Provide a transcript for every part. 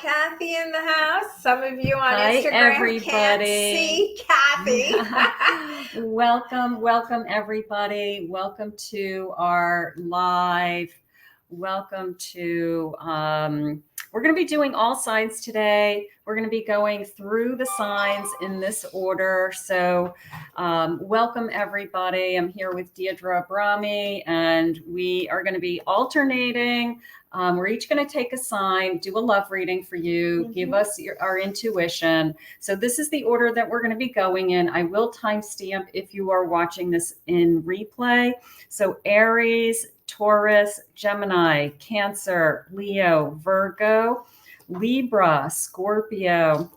Kathy in the house. Some of you on Hi, Instagram everybody. can't see Kathy. Welcome everybody. Welcome to our live. Welcome to, we're going to be doing all signs today. We're going to be going through the signs in this order. So welcome everybody. I'm here with Deirdre Abrami, and we are going to be alternating. We're each going to take a sign, do a love reading for you, give us our intuition. So this is the order that we're going to be going in. I will timestamp if you are watching this in replay. So Aries, Taurus, Gemini, Cancer, Leo, Virgo, Libra, Scorpio,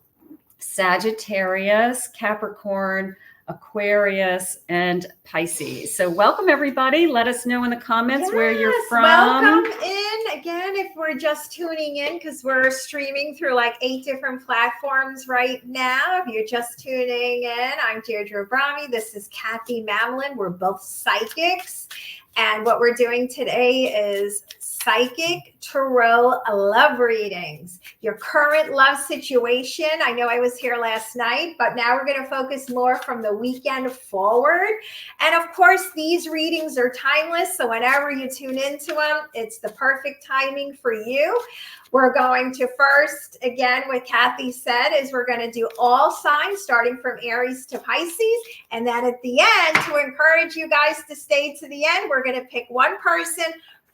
Sagittarius, Capricorn, Aquarius, and Pisces. So welcome everybody. Let us know in the comments where you're from. Welcome in again if we're just tuning in, because we're streaming through like 8 different platforms right now. If you're just tuning in, I'm Deirdre Abrami. This is Kathy Mamolen. We're both psychics. And what we're doing today is psychic tarot love readings. Your current love situation. I know I was here last night, but now we're going to focus more from the weekend forward. And of course, these readings are timeless. So whenever you tune into them, it's the perfect timing for you. We're going to first, again, what Kathy said is we're going to do all signs starting from Aries to Pisces. And then at the end, to encourage you guys to stay to the end, we're going to pick one person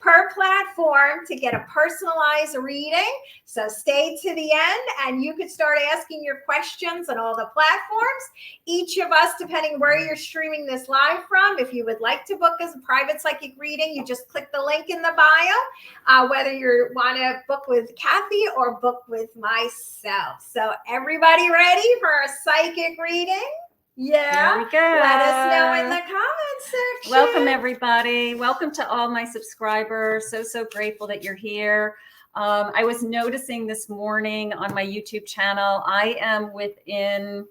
per platform to get a personalized reading. So stay to the end and you can start asking your questions on all the platforms. Each of us, depending where you're streaming this live from, if you would like to book as a private psychic reading, you just click the link in the bio, whether you want to book with Kathy or book with myself. So everybody ready for a psychic reading? Yeah, there we go. Let us know in the comments section. Welcome everybody. Welcome to all my subscribers. So grateful that you're here. I was noticing this morning on my YouTube channel, I am within,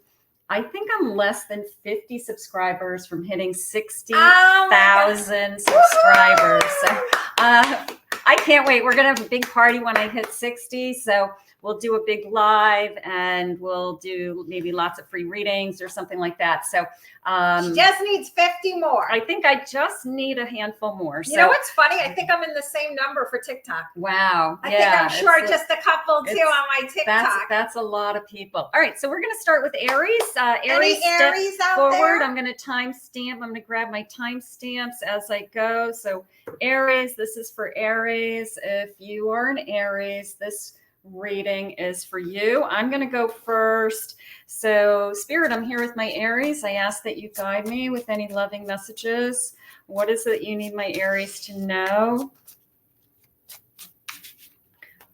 I think I'm less than 50 subscribers from hitting 60,000 subscribers. So I can't wait. We're going to have a big party when I hit 60. So we'll do a big live and we'll do maybe lots of free readings or something like that. So she just needs 50 more. I think I just need a handful more. You know what's funny? I think I'm in the same number for TikTok. Wow. I think I'm sure just a couple too on my TikTok. That's a lot of people. All right. So we're going to start with Aries. Any Aries out forward. There? I'm going to timestamp. I'm going to grab my timestamps as I go. So Aries, this is for Aries. If you are an Aries, this reading is for you. I'm going to go first. So Spirit, I'm here with my Aries. I ask that you guide me with any loving messages. What is it you need my Aries to know?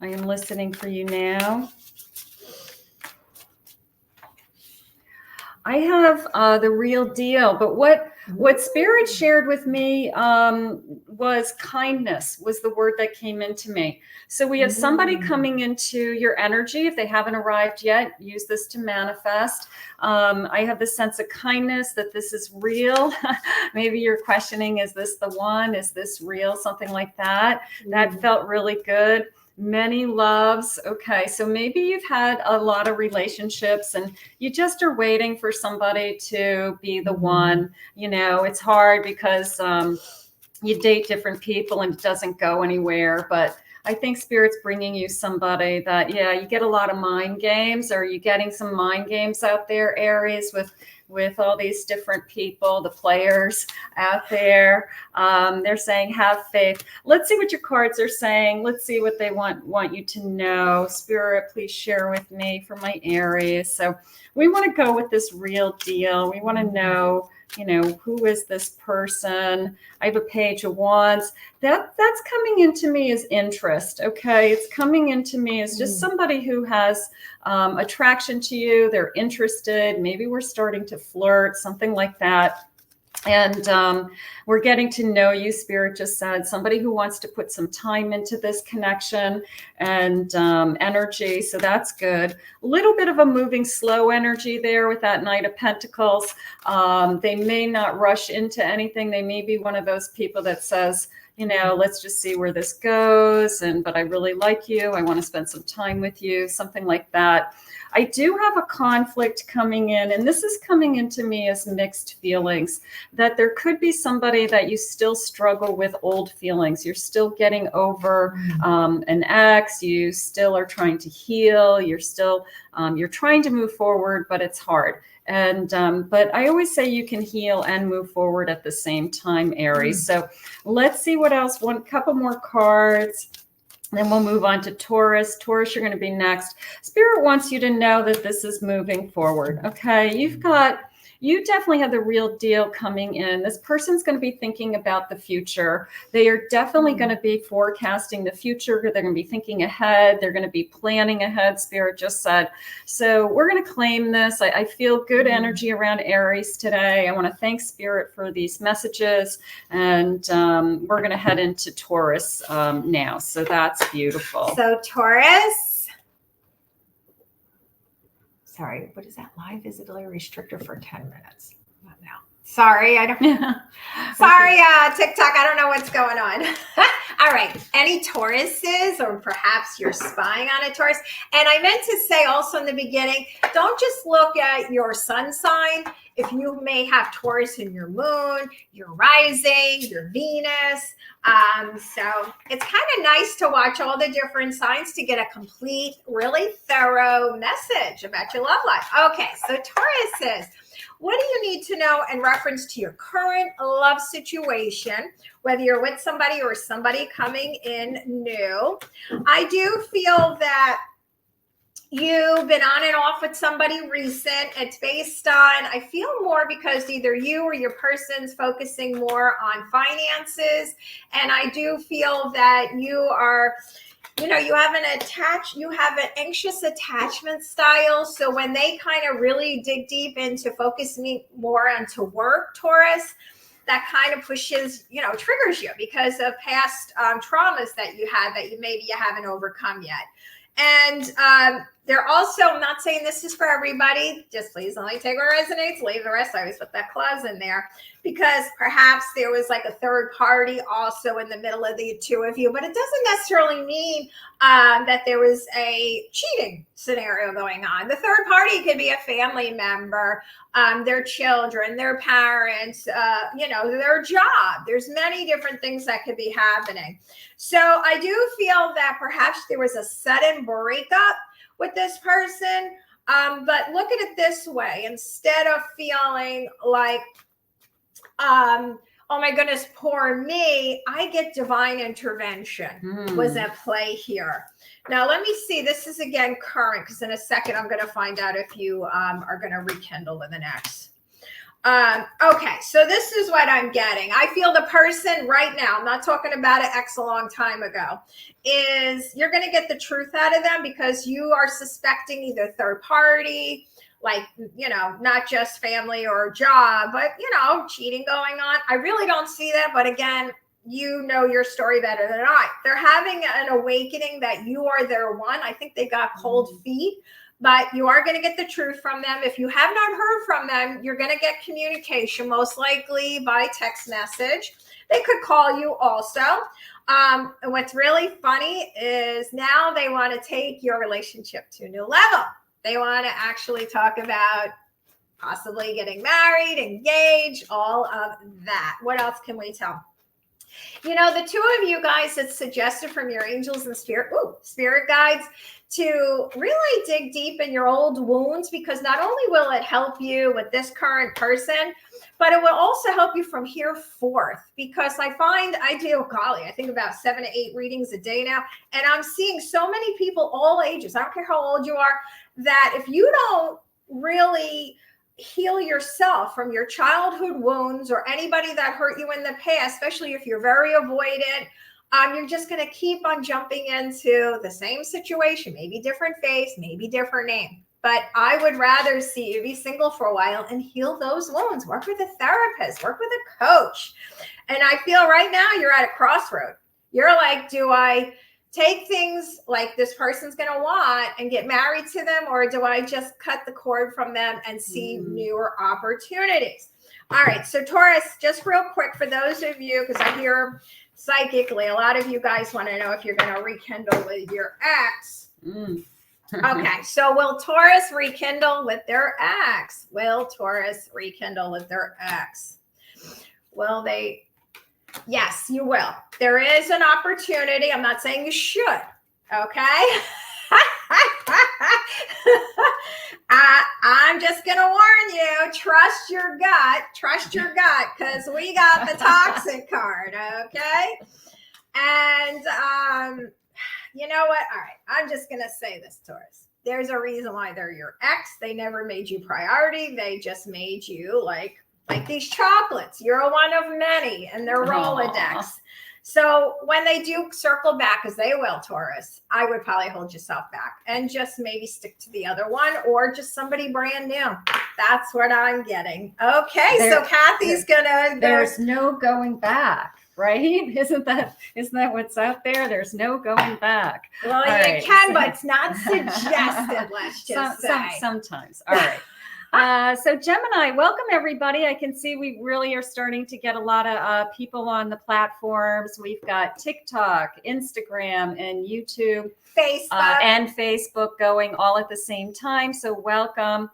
I am listening for you now. I have the real deal, but what Spirit shared with me was kindness was the word that came into me. So we have somebody coming into your energy. If they haven't arrived yet, use this to manifest. I have the sense of kindness that this is real. Maybe you're questioning, is this the one? Is this real? Something like that. That felt really good. Many loves. Okay, so maybe you've had a lot of relationships and you just are waiting for somebody to be the one. You know, it's hard because you date different people and it doesn't go anywhere. But I think Spirit's bringing you somebody that, you get a lot of mind games. Are you getting some mind games out there, Aries, with all these different people, the players out there? They're saying, have faith. Let's see what your cards are saying. Let's see what they want you to know. Spirit, please share with me for my Aries. So we want to go with this real deal. We want to know, who is this person? I have a Page of Wands. That's coming into me as interest. Okay. It's coming into me as just somebody who has attraction to you. They're interested. Maybe we're starting to flirt, something like that. And we're getting to know you, Spirit just said, somebody who wants to put some time into this connection and energy. So that's good. A little bit of a moving slow energy there with that Knight of Pentacles. They may not rush into anything. They may be one of those people that says, let's just see where this goes. But I really like you. I want to spend some time with you, something like that. I do have a conflict coming in, and this is coming into me as mixed feelings, that there could be somebody that you still struggle with old feelings. You're still getting over an ex. You still are trying to heal. You're still, you're trying to move forward, but it's hard. But I always say you can heal and move forward at the same time, Aries. So let's see what else. One couple more cards. Then we'll move on to Taurus. Taurus, you're going to be next. Spirit wants you to know that this is moving forward. Okay. You definitely have the real deal coming in. This person's going to be thinking about the future. They are definitely going to be forecasting the future. They're going to be thinking ahead. They're going to be planning ahead, Spirit just said. So we're going to claim this. I feel good energy around Aries today. I want to thank Spirit for these messages. And we're going to head into Taurus now. So that's beautiful. So Taurus. Sorry, what is that? Live visibility restricted for 10 minutes. Not now. Sorry, I don't. Sorry, TikTok. I don't know what's going on. All right. Any Tauruses, or perhaps you're spying on a Taurus. And I meant to say also in the beginning, don't just look at your sun sign. If you may have Taurus in your moon, your rising, your Venus. So it's kind of nice to watch all the different signs to get a complete, really thorough message about your love life. Okay, so Tauruses, what do you need to know in reference to your current love situation, whether you're with somebody or somebody coming in new? I do feel that you've been on and off with somebody recent. It's based on, I feel more because either you or your person's focusing more on finances. And I do feel that you are, you have an anxious attachment style. So when they kind of really dig deep into focusing more onto work, Taurus, that kind of pushes, triggers you because of past traumas that you had that maybe you haven't overcome yet. And they're also, I'm not saying this is for everybody, just please only take what resonates, leave the rest. I always put that clause in there because perhaps there was like a third party also in the middle of the two of you, but it doesn't necessarily mean that there was a cheating scenario going on. The third party could be a family member, their children, their parents, their job. There's many different things that could be happening. So I do feel that perhaps there was a sudden breakup with this person. But look at it this way, instead of feeling like, oh my goodness, poor me, I get divine intervention was at play here. Now, let me see. This is again current, because in a second, I'm going to find out if you are going to rekindle in the next. Okay, so this is what I'm getting. I feel the person right now, I'm not talking about an ex a long time ago, is you're going to get the truth out of them because you are suspecting either third party, like, not just family or job, but, cheating going on. I really don't see that. But again, you know your story better than I. They're having an awakening that you are their one. I think they got cold feet. But you are going to get the truth from them. If you have not heard from them, you're going to get communication, most likely by text message. They could call you also. And what's really funny is now they want to take your relationship to a new level. They want to actually talk about possibly getting married, engaged, all of that. What else can we tell? The two of you guys, it's suggested from your angels and spirit guides to really dig deep in your old wounds, because not only will it help you with this current person, but it will also help you from here forth. Because I find I think about 7 to 8 readings a day now, and I'm seeing so many people, all ages, I don't care how old you are, that if you don't really heal yourself from your childhood wounds or anybody that hurt you in the past, especially if you're very avoidant, you're just going to keep on jumping into the same situation, maybe different face, maybe different name. But I would rather see you be single for a while and heal those wounds. Work with a therapist, work with a coach. And I feel right now you're at a crossroad. You're like, do I take things like this person's going to want and get married to them, or do I just cut the cord from them and see newer opportunities? All right, so Taurus, just real quick for those of you, because I hear psychically, a lot of you guys want to know if you're going to rekindle with your ex. Okay, so will Taurus rekindle with their ex? Will Taurus rekindle with their ex? Will they? Yes, you will. There is an opportunity. I'm not saying you should, okay? I'm just going to warn you, trust your gut, because we got the toxic card, okay? And you know what? All right, I'm just going to say this, Taurus. There's a reason why they're your ex. They never made you priority. They just made you like these chocolates. You're a one of many in their Rolodex. So when they do circle back, as they will, Taurus, I would probably hold yourself back and just maybe stick to the other one or just somebody brand new. That's what I'm getting. Okay, so Kathy's gonna. There's no going back, right? Isn't that what's out there? There's no going back. Well, All you right. can, but it's not suggested. Let's just say. Sometimes. All right. So Gemini, welcome everybody. I can see we really are starting to get a lot of people on the platforms. We've got TikTok, Instagram, and YouTube, Facebook going all at the same time. So welcome.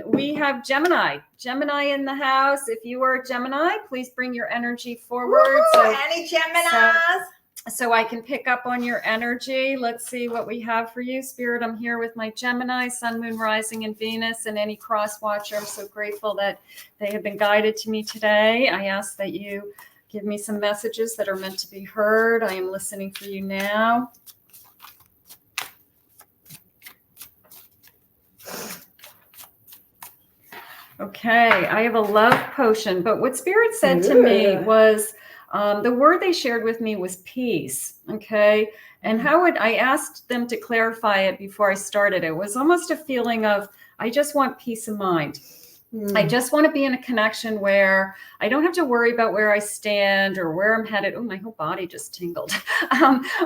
We have Gemini in the house. If you are a Gemini, please bring your energy forward. So, any Geminis? So I can pick up on your energy. Let's see what we have for you. Spirit, I'm here with my Gemini, Sun, Moon, Rising, and Venus, and any cross watcher. I'm so grateful that they have been guided to me today. I ask that you give me some messages that are meant to be heard. I am listening for you now. Okay, I have a love potion, but what Spirit said to me was, the word they shared with me was peace. Okay. And I asked them to clarify it before I started. It was almost a feeling of, I just want peace of mind. I just want to be in a connection where I don't have to worry about where I stand or where I'm headed. Oh, my whole body just tingled.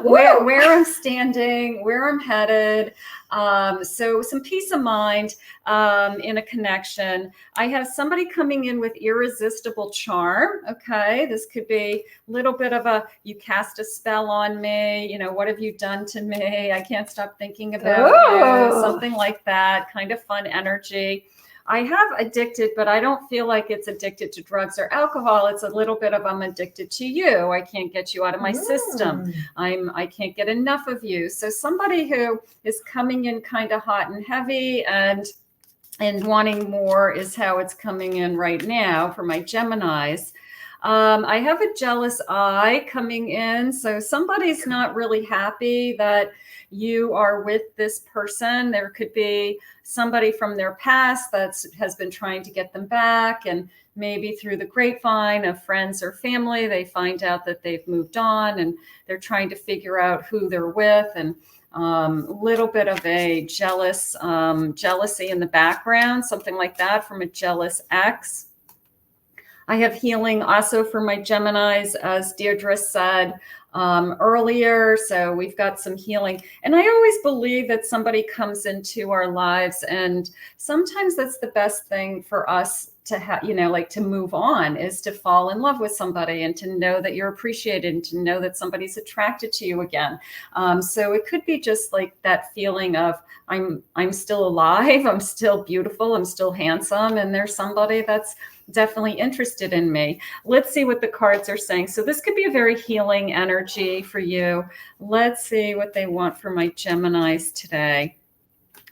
Where I'm standing, where I'm headed. So some peace of mind in a connection. I have somebody coming in with irresistible charm. Okay. This could be a little bit of you cast a spell on me. You know, what have you done to me? I can't stop thinking about you. Something like that. Kind of fun energy. I have addicted, but I don't feel like it's addicted to drugs or alcohol. It's a little bit of I'm addicted to you. I can't get you out of my system. I can't get enough of you. So somebody who is coming in kind of hot and heavy and wanting more is how it's coming in right now for my Geminis. I have a jealous eye coming in. So somebody's not really happy that you are with this person. There could be somebody from their past that has been trying to get them back. And maybe through the grapevine of friends or family, they find out that they've moved on and they're trying to figure out who they're with. And a little bit of a jealousy in the background, something like that from a jealous ex. I have healing also for my Geminis, as Deirdre said earlier. So we've got some healing. And I always believe that somebody comes into our lives, and sometimes that's the best thing for us to have, like to move on, is to fall in love with somebody and to know that you're appreciated and to know that somebody's attracted to you again. So it could be just like that feeling of I'm still alive, I'm still beautiful, I'm still handsome, and there's somebody that's definitely interested in me. Let's see what the cards are saying. So this could be a very healing energy for you. Let's see what they want for my Geminis today.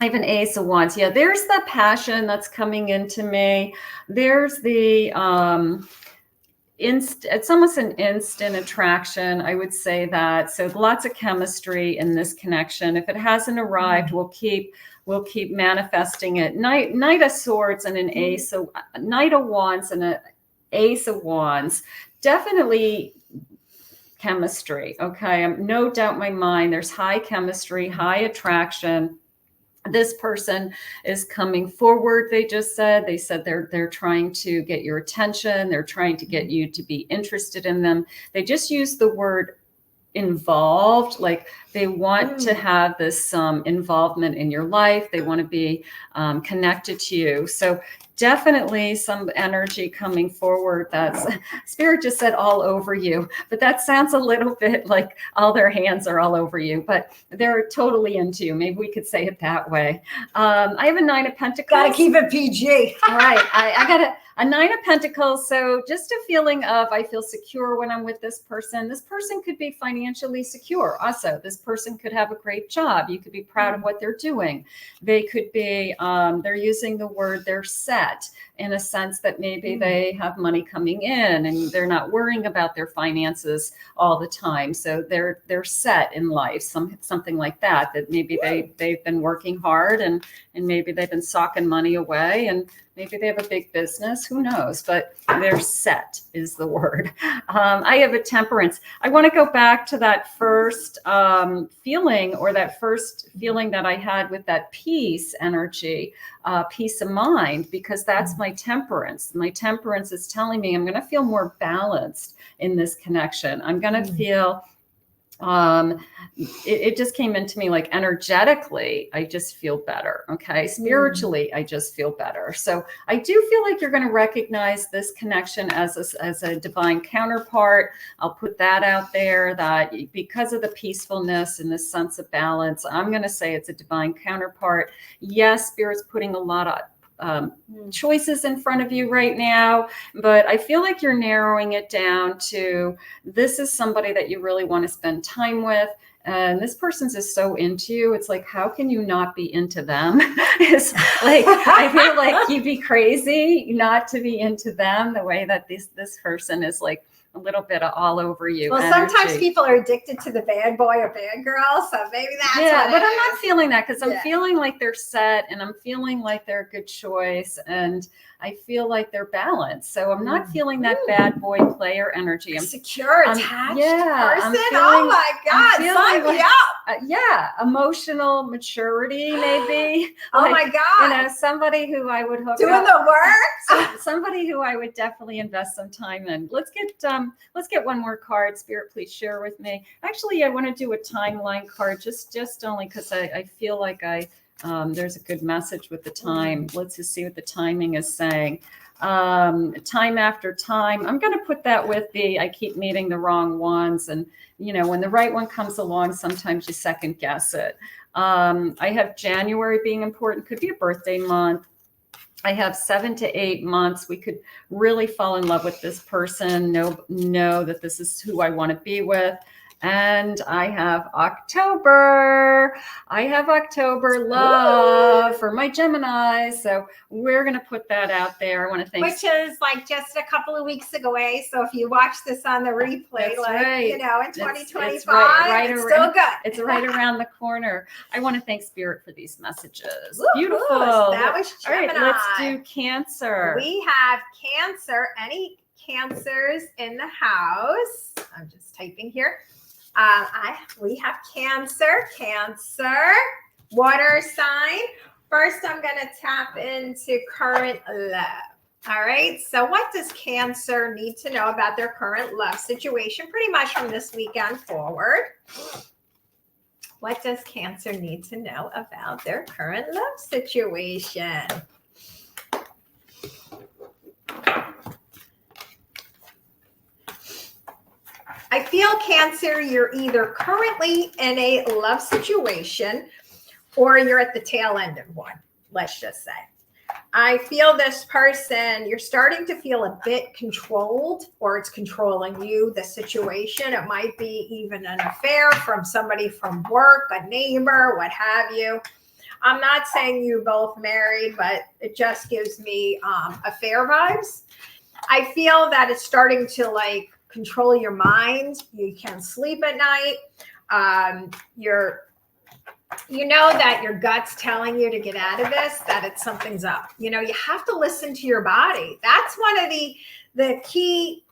I have an Ace of Wands. Yeah, there's the passion that's coming into me. There's the it's almost an instant attraction, I would say that. So lots of chemistry in this connection. If it hasn't arrived, we'll keep manifesting it. Knight of Swords and an Ace of Knight of Wands and an Ace of Wands. Definitely chemistry. Okay, no doubt in my mind. There's high chemistry, high attraction. This person is coming forward. They said they're trying to get your attention. They're trying to get you to be interested in them. They just used the word involved, like they want to have this involvement in your life. They want to be connected to you. So definitely some energy coming forward. That's Spirit just said all over you, but that sounds a little bit like all their hands are all over you, but they're totally into you. Maybe we could say it that way. I have a 9 of Pentacles. Gotta keep it PG. Right. I got a 9 of Pentacles. So just a feeling of, I feel secure when I'm with this person. This person could be financially secure. Also, this person could have a great job. You could be proud of what they're doing. They could be, they're using the word, they're set, in a sense that maybe they have money coming in and they're not worrying about their finances all the time. So they're set in life, something like that, that maybe they've been working hard and maybe they've been socking money away, and maybe they have a big business, who knows, but they're set is the word. I have a Temperance. I want to go back to that first feeling, or that first feeling that I had with that peace energy, peace of mind, because that's my Temperance. My Temperance is telling me I'm going to feel more balanced in this connection. I'm going to feel it just came into me like energetically, I just feel better. Okay. Spiritually, I just feel better. So I do feel like you're going to recognize this connection as a divine counterpart. I'll put that out there, that because of the peacefulness and this sense of balance, I'm going to say it's a divine counterpart. Yes, Spirit's putting a lot of choices in front of you right now, but I feel like you're narrowing it down to, this is somebody that you really want to spend time with. And this person's just so into you. It's like, how can you not be into them? It's like, I feel like you'd be crazy not to be into them the way that this person is like a little bit of all over you. Well, energy. sometimes people are addicted to the bad boy or bad girl, so maybe that's but I'm not feeling that, because I'm feeling like they're set, and I'm feeling like they're a good choice, and I feel like they're balanced. So I'm not feeling that bad boy player energy. I'm secure, attached person. Feeling, oh my God, sign me up. Emotional maturity, maybe. Oh my God. You know, somebody who I would hook doing up. the work. Somebody who I would definitely invest some time in. Let's get one more card. Spirit, please share with me. Actually, I want to do a timeline card, just only because I feel like there's a good message with the time. Let's just see what the timing is saying. Time after time. I'm going to put that with I keep meeting the wrong ones. And, you know, when the right one comes along, sometimes you second guess it. I have January being important. Could be a birthday month. I have 7 to 8 months. We could really fall in love with this person, know that this is who I want to be with. And I have October. Love for my Gemini. So we're going to put that out there. I want to thank. Which is like just a couple of weeks away. So if you watch this on the replay, you know, in 2025, it's still good. It's right around the corner. I want to thank Spirit for these messages. Ooh, beautiful. That was Gemini. All right, let's do Cancer. We have Cancer. Any Cancers in the house? I'm just typing here. We have Cancer, water sign. First, I'm going to tap into current love. All right. So what does Cancer need to know about their current love situation? Pretty much from this weekend forward. What does Cancer need to know about their current love situation? I feel Cancer, you're either currently in a love situation or you're at the tail end of one, let's just say. I feel this person, you're starting to feel a bit controlled, or it's controlling you, the situation. It might be even an affair from somebody from work, a neighbor, what have you. I'm not saying you both married, but it just gives me affair vibes. I feel that it's starting to like control your mind. You can't sleep at night. You know that your gut's telling you to get out of this, that something's up. You know, you have to listen to your body. That's one of the key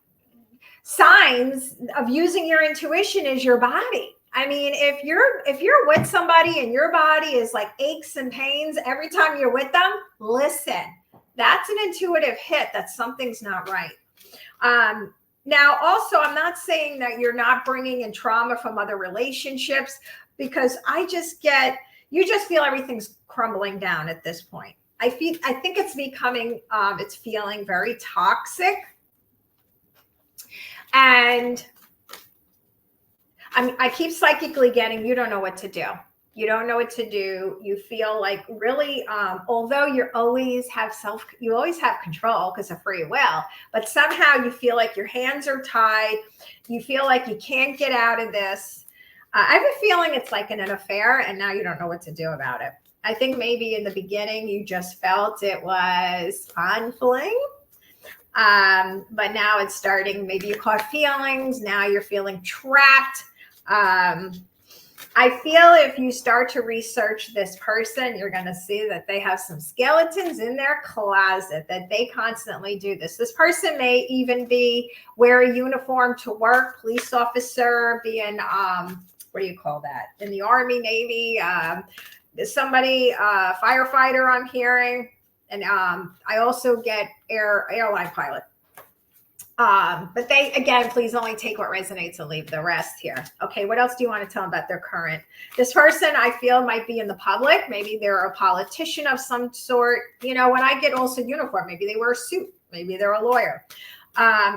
signs of using your intuition is your body. I mean, if you're with somebody and your body is like aches and pains every time you're with them, listen. That's an intuitive hit that something's not right. Now, also, I'm not saying that you're not bringing in trauma from other relationships, because you just feel everything's crumbling down at this point. I think it's becoming, it's feeling very toxic. And I keep psychically getting, you don't know what to do. You don't know what to do. You feel like really, although you always have control because of free will, but somehow you feel like your hands are tied. You feel like you can't get out of this. I have a feeling it's like in an affair, and now you don't know what to do about it. I think maybe in the beginning you just felt it was fun fling. But now it's starting, maybe you caught feelings. Now you're feeling trapped. I feel if you start to research this person, you're going to see that they have some skeletons in their closet, that they constantly do this. This person may even wear a uniform to work, police officer, be in, what do you call that? In the Army, Navy, somebody, firefighter, I'm hearing. And I also get airline pilot. But they, again, please only take what resonates and leave the rest here. Okay, what else do you want to tell them about their current? This person, I feel, might be in the public. Maybe they're a politician of some sort. You know, when I get also uniform, maybe they wear a suit. Maybe they're a lawyer.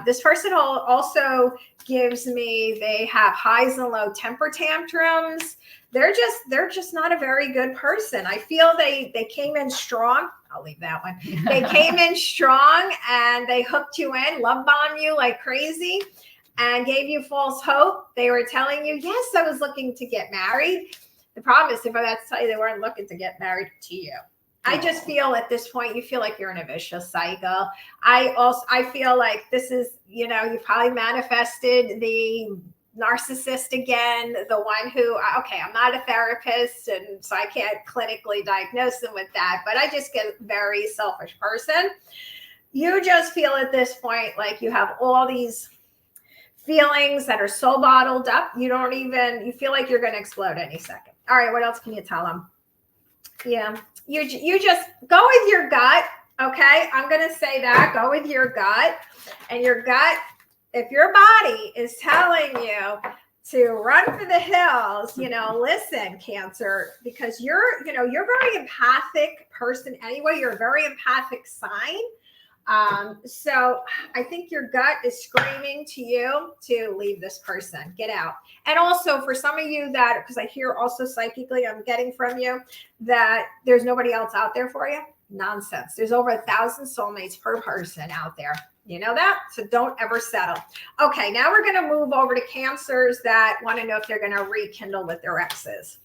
This person also gives me, they have highs and low temper tantrums. They're just not a very good person. I feel they came in strong. I'll leave that one. They came in strong and they hooked you in, love bombed you like crazy, and gave you false hope. They were telling you, yes, I was looking to get married. The problem is, if I had to tell you, they weren't looking to get married to you. I just feel at this point, you feel like you're in a vicious cycle. I feel like this is, you know, you probably manifested the narcissist again, the one who, okay, I'm not a therapist, and so I can't clinically diagnose them with that, but I just get a very selfish person. You just feel at this point like you have all these feelings that are so bottled up, you feel like you're going to explode any second. All right, what else can you tell them? Yeah, you just go with your gut, okay? I'm going to say that, go with your gut, and your gut, if your body is telling you to run for the hills, you know, listen, Cancer, because you're a very empathic person anyway. You're a very empathic sign. So I think your gut is screaming to you to leave this person, get out. And also for some of you that, because I hear also psychically, I'm getting from you that there's nobody else out there for you. Nonsense. There's over 1,000 soulmates per person out there. You know that? So don't ever settle. Okay, now we're going to move over to Cancers that want to know if they're going to rekindle with their exes.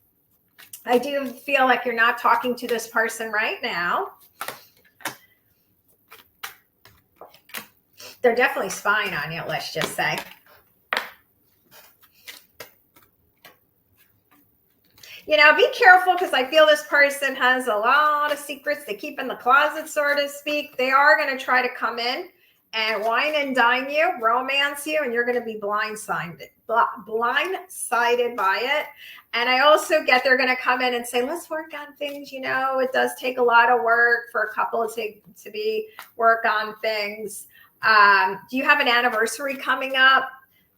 I do feel like you're not talking to this person right now. They're definitely spying on you, let's just say. You know, be careful, because I feel this person has a lot of secrets they keep in the closet, so to speak. They are going to try to come in and wine and dine you, romance you, and you're going to be blindsided by it. And I also get they're going to come in and say, let's work on things. You know, it does take a lot of work for a couple to work on things. Do you have an anniversary coming up?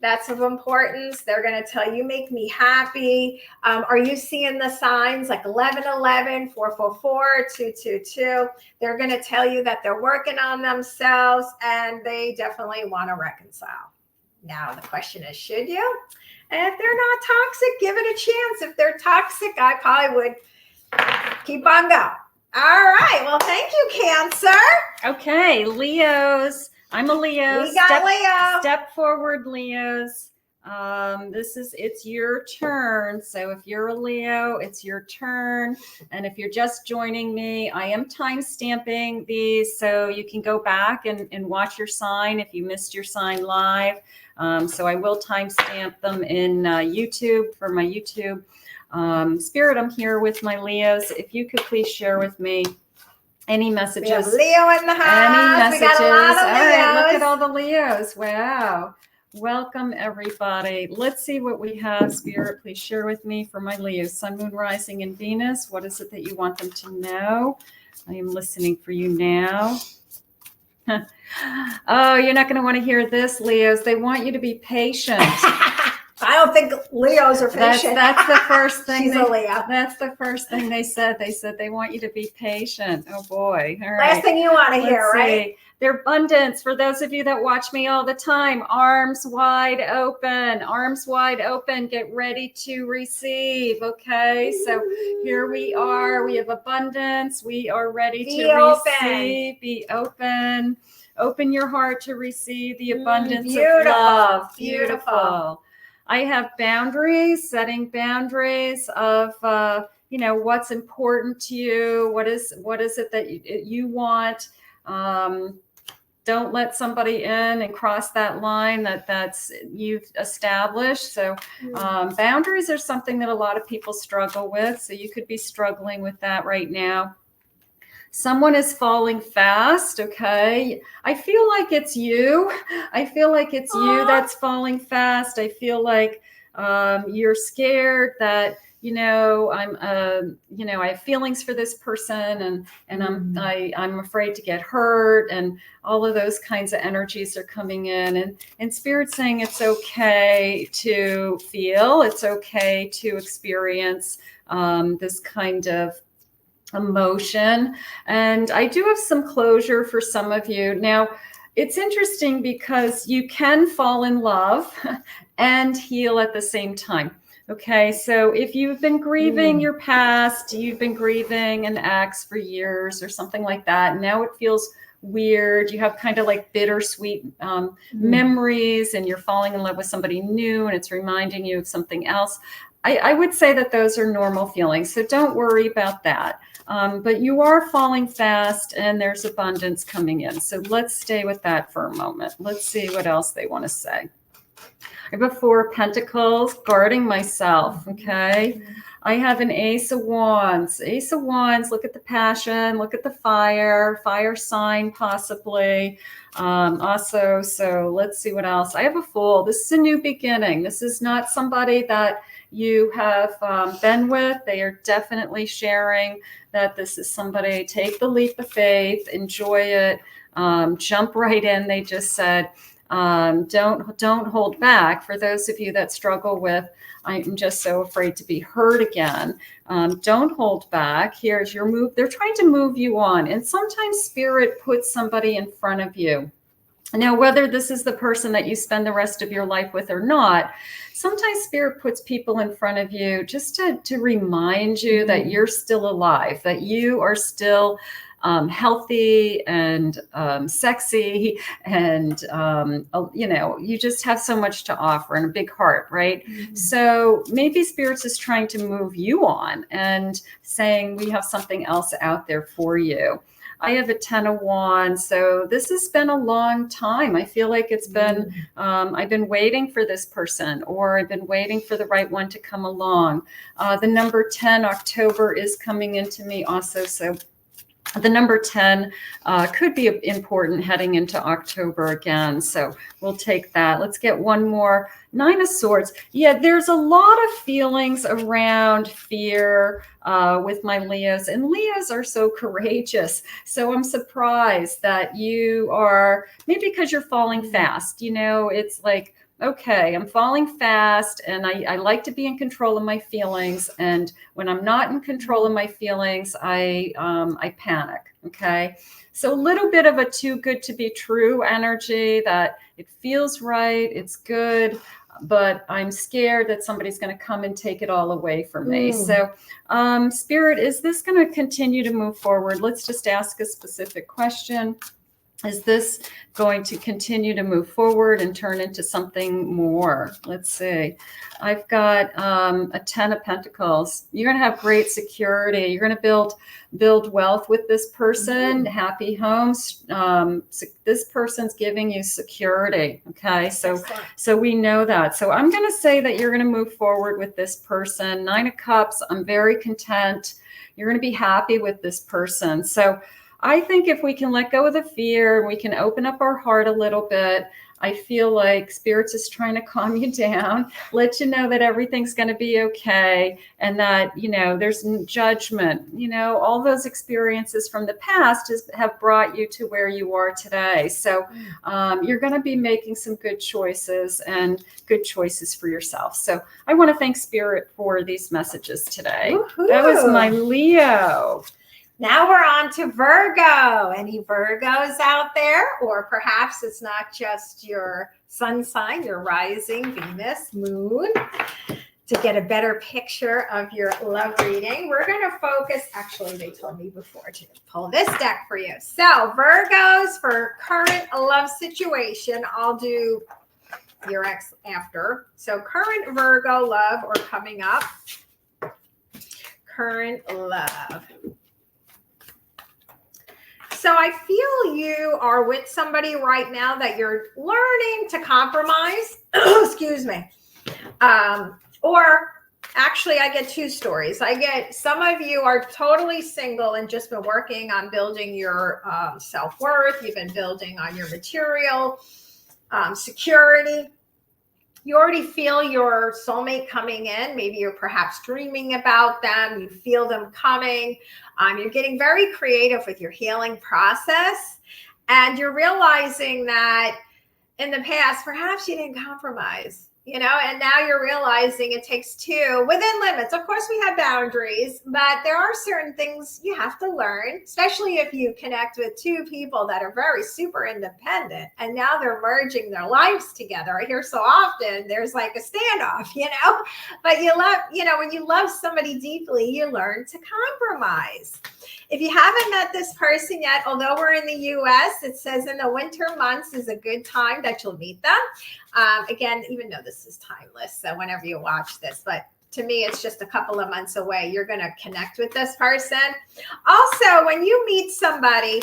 That's of importance. They're going to tell you, make me happy. Are you seeing the signs like 1111, 444, 222? They're going to tell you that they're working on themselves and they definitely want to reconcile. Now, the question is, should you? And if they're not toxic, give it a chance. If they're toxic, I probably would keep on going. All right. Well, thank you, Cancer. Okay, Leos. I'm a Leo. We got Leo. Step forward, Leos. It's your turn. So if you're a Leo, it's your turn. And if you're just joining me, I am time stamping these so you can go back and watch your sign if you missed your sign live. So I will time stamp them in YouTube for my YouTube. Spirit, I'm here with my Leos. If you could please share with me any messages. We have Leo in the house. Any messages? We got a lot of Leos. All right, look at all the Leos. Wow. Welcome, everybody. Let's see what we have. Spirit, please share with me for my Leos. Sun, Moon, Rising, and Venus. What is it that you want them to know? I am listening for you now. Oh, you're not going to want to hear this, Leos. They want you to be patient. I don't think Leos are patient. That's the first thing. She's a Leo. That's the first thing they said. They said they want you to be patient. Oh boy. All right. Last thing you want to hear, right? Their abundance, for those of you that watch me all the time, arms wide open, arms wide open, get ready to receive. Okay, so here we are. We have abundance. We are ready to receive. Be open. Open your heart to receive the abundance of love. Beautiful. I have boundaries, setting boundaries of, what's important to you. What is it that you want? Don't let somebody in and cross that line that's you've established. So boundaries are something that a lot of people struggle with. So you could be struggling with that right now. Someone is falling fast. Okay. I feel like it's you. I feel like it's you that's falling fast. I feel like you're scared that, I have feelings for this person and I'm afraid to get hurt, and all of those kinds of energies are coming in, and Spirit's saying it's okay to feel, it's okay to experience this kind of emotion. And I do have some closure for some of you. Now, it's interesting because you can fall in love and heal at the same time. Okay, so if you've been grieving your past, you've been grieving an ex for years or something like that, now it feels weird, you have kind of like bittersweet memories, and you're falling in love with somebody new and it's reminding you of something else. I would say that those are normal feelings, so don't worry about that. But you are falling fast and there's abundance coming in. So let's stay with that for a moment. Let's see what else they want to say. I have a 4 of Pentacles, guarding myself, okay? I have an Ace of Wands. Ace of Wands, look at the passion, look at the fire sign possibly. Also, so let's see what else. I have a Fool. This is a new beginning. This is not somebody that you have been with. They are definitely sharing that this is somebody. Take the leap of faith, enjoy it, jump right in. They just said, don't hold back. For those of you that struggle with, I'm just so afraid to be hurt again. Don't hold back. Here's your move. They're trying to move you on. And sometimes Spirit puts somebody in front of you. Now, whether this is the person that you spend the rest of your life with or not, sometimes Spirit puts people in front of you just to remind you that you're still alive, that you are still healthy and sexy, and you just have so much to offer and a big heart, right? So maybe Spirit's is trying to move you on and saying we have something else out there for you. I have a 10 of Wands. So this has been a long time. I feel like it's been, I've been waiting for this person, or I've been waiting for the right one to come along. The number 10, October, is coming into me also. So the number 10 could be important heading into October again. So we'll take that. Let's get one more. 9 of Swords. Yeah, there's a lot of feelings around fear with my Leos. And Leos are so courageous. So I'm surprised that you are, maybe because you're falling fast. It's like, okay, I'm falling fast and I like to be in control of my feelings. And when I'm not in control of my feelings, I panic. Okay. So a little bit of a too good to be true energy, that it feels right, it's good, but I'm scared that somebody's going to come and take it all away from me. So Spirit, is this going to continue to move forward? Let's just ask a specific question. Is this going to continue to move forward and turn into something more? Let's see. I've got a 10 of Pentacles. You're going to have great security. You're going to build wealth with this person, happy homes. This person's giving you security. Okay, so we know that. So I'm going to say that you're going to move forward with this person. 9 of Cups. I'm very content. You're going to be happy with this person. So I think if we can let go of the fear, we can open up our heart a little bit, I feel like Spirits is trying to calm you down, let you know that everything's going to be okay, and that, you know, there's judgment. You know, all those experiences from the past have brought you to where you are today. So you're going to be making some good choices and good choices for yourself. So I want to thank Spirit for these messages today. Woo-hoo. That was my Leo. Now we're on to Virgo. Any Virgos out there? Or perhaps it's not just your sun sign, your rising, Venus, moon. To get a better picture of your love reading, we're going to focus. Actually, they told me before to pull this deck for you. So Virgos, for current love situation, I'll do your ex after. So current Virgo love or coming up. Current love. So I feel you are with somebody right now that you're learning to compromise. Excuse me. Or actually, I get two stories. I get some of you are totally single and just been working on building your self-worth. You've been building on your material security. You already feel your soulmate coming in. Maybe you're perhaps dreaming about them. You feel them coming. You're getting very creative with your healing process. And you're realizing that in the past, perhaps you didn't compromise. You know, and now you're realizing it takes two within limits. Of course, we have boundaries, but there are certain things you have to learn, especially if you connect with two people that are very super independent and now they're merging their lives together. I hear so often there's like a standoff, you know, but you love, you know, when you love somebody deeply, you learn to compromise. If you haven't met this person yet, although we're in the US, it says in the winter months is a good time that you'll meet them. Again, even though this is timeless, so whenever you watch this, but to me, it's just a couple of months away. You're going to connect with this person. Also, when you meet somebody,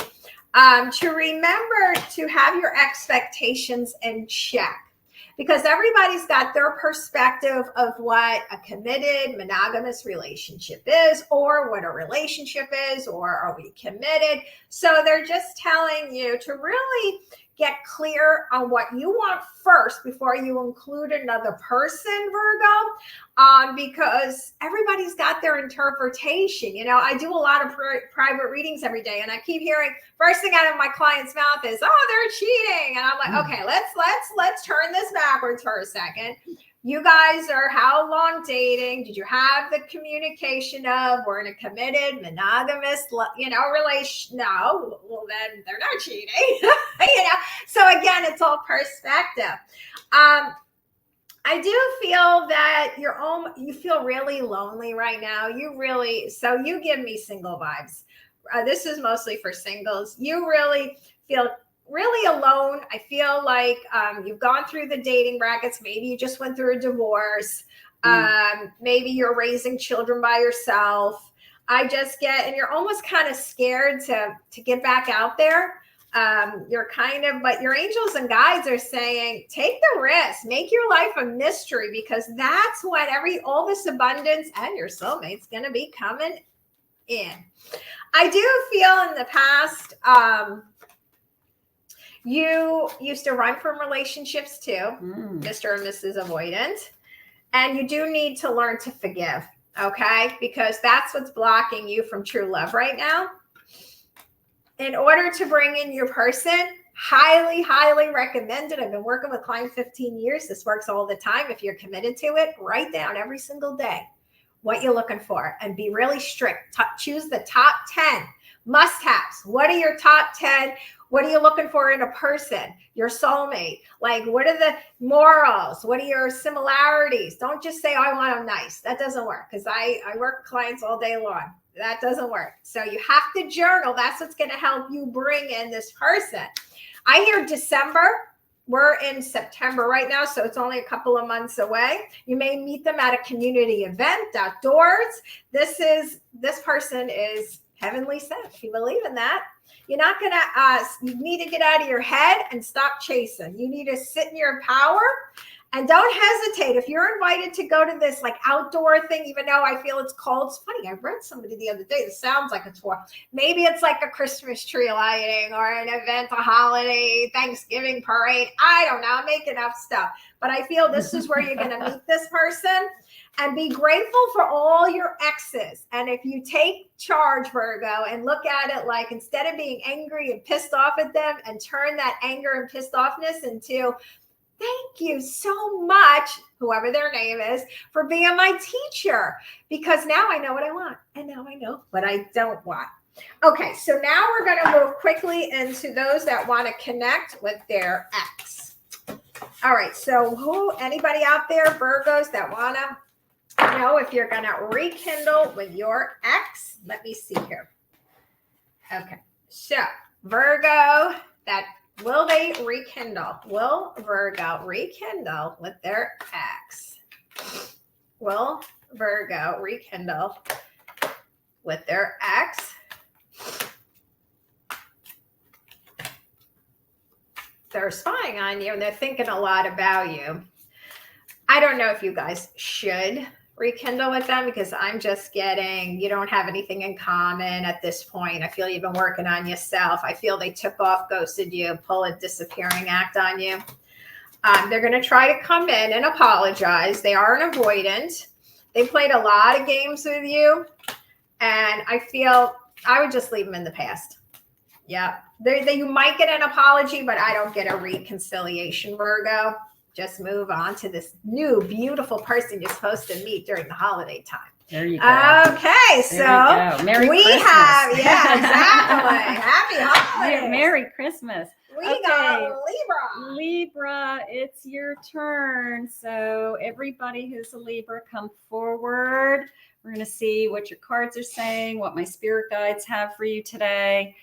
to remember to have your expectations in check. Because everybody's got their perspective of what a committed monogamous relationship is, or what a relationship is, or are we committed? So they're just telling you to really get clear on what you want first before you include another person, Virgo, because everybody's got their interpretation. You know, I do a lot of private readings every day, and I keep hearing first thing out of my client's mouth is, "Oh, they're cheating," and I'm like, "Okay, let's turn this backwards for a second. You guys are how long dating? Did you have the communication of we're in a committed, monogamous, you know, relation? No, well then they're not cheating, you know." So again, it's all perspective. I do feel that you feel really lonely right now. So you give me single vibes. This is mostly for singles. You really feel really alone. I feel like you've gone through the dating brackets. Maybe you just went through a divorce. Maybe you're raising children by yourself. I just get, and you're almost kind of scared to get back out there. But your angels and guides are saying, take the risk, make your life a mystery, because that's when all this abundance and your soulmate's going to be coming in. I do feel in the past, you used to run from relationships too, Mr. and Mrs. Avoidant. And you do need to learn to forgive, okay? Because that's what's blocking you from true love right now. In order to bring in your person, highly, highly recommended. I've been working with clients 15 years. This works all the time. If you're committed to it, write down every single day what you're looking for and be really strict. Choose the top 10 must-haves. What are your top 10? What are you looking for in a person? Your soulmate. Like, what are the morals? What are your similarities? Don't just say, I want them nice. That doesn't work, because I work with clients all day long. That doesn't work. So you have to journal. That's what's going to help you bring in this person. I hear December. We're in September right now, so it's only a couple of months away. You may meet them at a community event outdoors. This person is heavenly sent. If you believe in that, you're not going to, you need to get out of your head and stop chasing. You need to sit in your power And don't hesitate. If you're invited to go to this like outdoor thing, even though I feel it's cold, it's funny. I read somebody the other day that sounds like a tour. Maybe it's like a Christmas tree lighting or an event, a holiday, Thanksgiving parade. I don't know. I'm making up stuff. But I feel this is where you're going to meet this person and be grateful for all your exes. And if you take charge, Virgo, and look at it like instead of being angry and pissed off at them and turn that anger and pissed offness into thank you so much, whoever their name is, for being my teacher, because now I know what I want and now I know what I don't want. Okay, so now we're going to move quickly into those that want to connect with their ex. All right, so anybody out there, Virgos, that want to know if you're going to rekindle with your ex? Let me see here. Okay, so Virgo, will they rekindle? Will Virgo rekindle with their ex? Will Virgo rekindle with their ex? They're spying on you and they're thinking a lot about you. I don't know if you guys should rekindle with them because I'm just getting, you don't have anything in common at this point. I feel you've been working on yourself. I feel they took off, ghosted you, pull a disappearing act on you. They're going to try to come in and apologize. They are an avoidant. They played a lot of games with you. And I feel I would just leave them in the past. Yeah. You might get an apology, but I don't get a reconciliation, Virgo. Just move on to this new, beautiful person you're supposed to meet during the holiday time. There you go. Okay, so Merry Christmas. have, yeah, exactly. Happy holidays. Merry Christmas. We got Libra. Libra, it's your turn. So everybody who's a Libra, come forward. We're going to see what your cards are saying, what my spirit guides have for you today.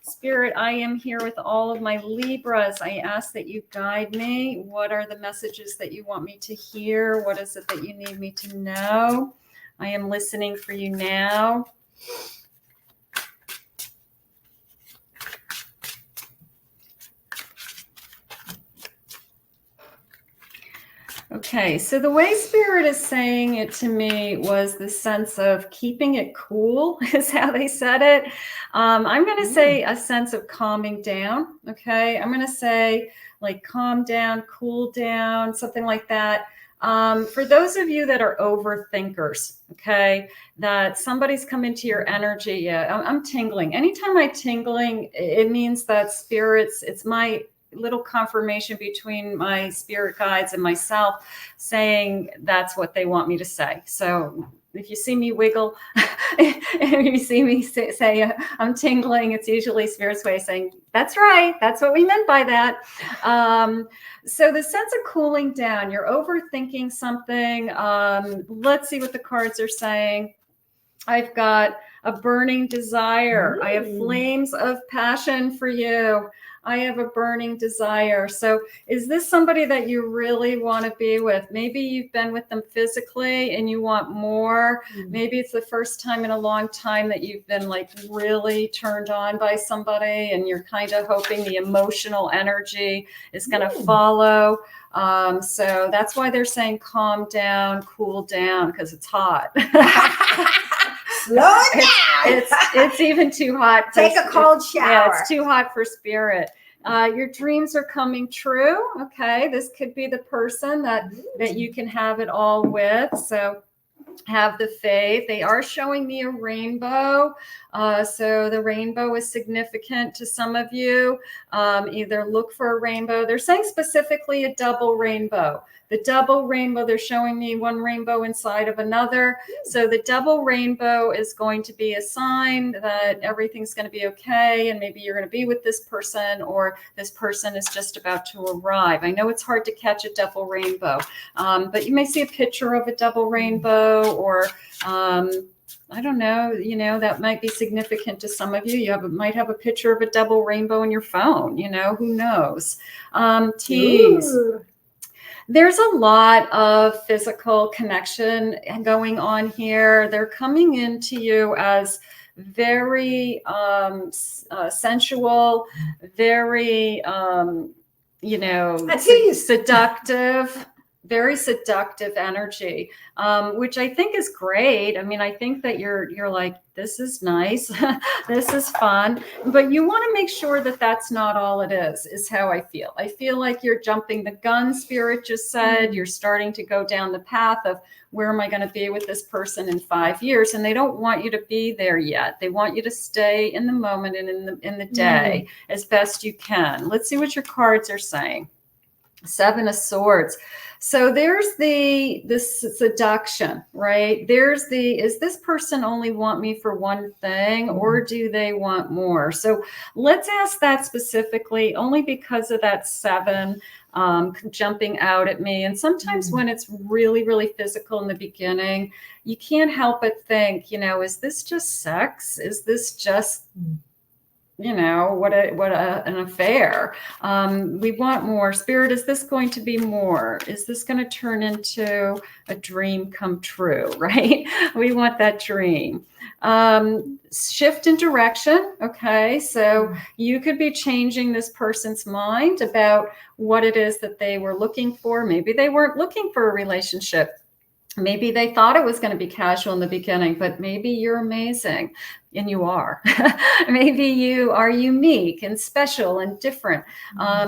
Spirit, I am here with all of my Libras. I ask that you guide me. What are the messages that you want me to hear? What is it that you need me to know? I am listening for you now. Okay, so the way Spirit is saying it to me was the sense of keeping it cool is how they said it. I'm going to say a sense of calming down. Okay, I'm going to say like calm down, cool down, something like that. For those of you that are overthinkers, okay, that somebody's come into your energy. Yeah, I'm tingling. Anytime I'm tingling, it means that spirits, it's my little confirmation between my spirit guides and myself saying that's what they want me to say. So if you see me wiggle, if you see me say I'm tingling, it's usually Spirit's way of saying, that's right. That's what we meant by that. So the sense of cooling down, you're overthinking something. Let's see what the cards are saying. I've got a burning desire. I have flames of passion for you. I have a burning desire. So is this somebody that you really want to be with? Maybe you've been with them physically and you want more. Maybe it's the first time in a long time that you've been like really turned on by somebody and you're kind of hoping the emotional energy is going to follow. So that's why they're saying calm down, cool down, because it's hot. Slow it down. It's even too hot. Take a cold shower. Yeah, it's too hot for Spirit. Your dreams are coming true. Okay, this could be the person that you can have it all with. So have the faith. They are showing me a rainbow. So the rainbow is significant to some of you. Either look for a rainbow. They're saying specifically a double rainbow. The double rainbow, they're showing me one rainbow inside of another. So the double rainbow is going to be a sign that everything's going to be okay. And maybe you're going to be with this person or this person is just about to arrive. I know it's hard to catch a double rainbow, but you may see a picture of a double rainbow or I don't know, that might be significant to some of you. You might have a picture of a double rainbow in your phone, who knows? Tease. There's a lot of physical connection going on here. They're coming into you as very sensual, very, seductive. very seductive energy, which I think is great. I mean, I think that you're like, this is nice, this is fun, but you want to make sure that that's not all it is how I feel. I feel like you're jumping the gun, Spirit just said. You're starting to go down the path of, where am I going to be with this person in 5 years? And they don't want you to be there yet. They want you to stay in the moment and in the day as best you can. Let's see what your cards are saying. 7 of Swords. So there's the seduction, right? There's is this person only want me for one thing, or do they want more? So let's ask that specifically, only because of that 7 jumping out at me. And sometimes when it's really, really physical in the beginning, you can't help but think, is this just sex? Is this just what an affair. We want more. Spirit, is this going to be more? Is this going to turn into a dream come true, right? We want that dream. Shift in direction. Okay. So you could be changing this person's mind about what it is that they were looking for. Maybe they weren't looking for a relationship. Maybe they thought it was going to be casual in the beginning, but maybe you're amazing, and you are. Maybe you are unique and special and different.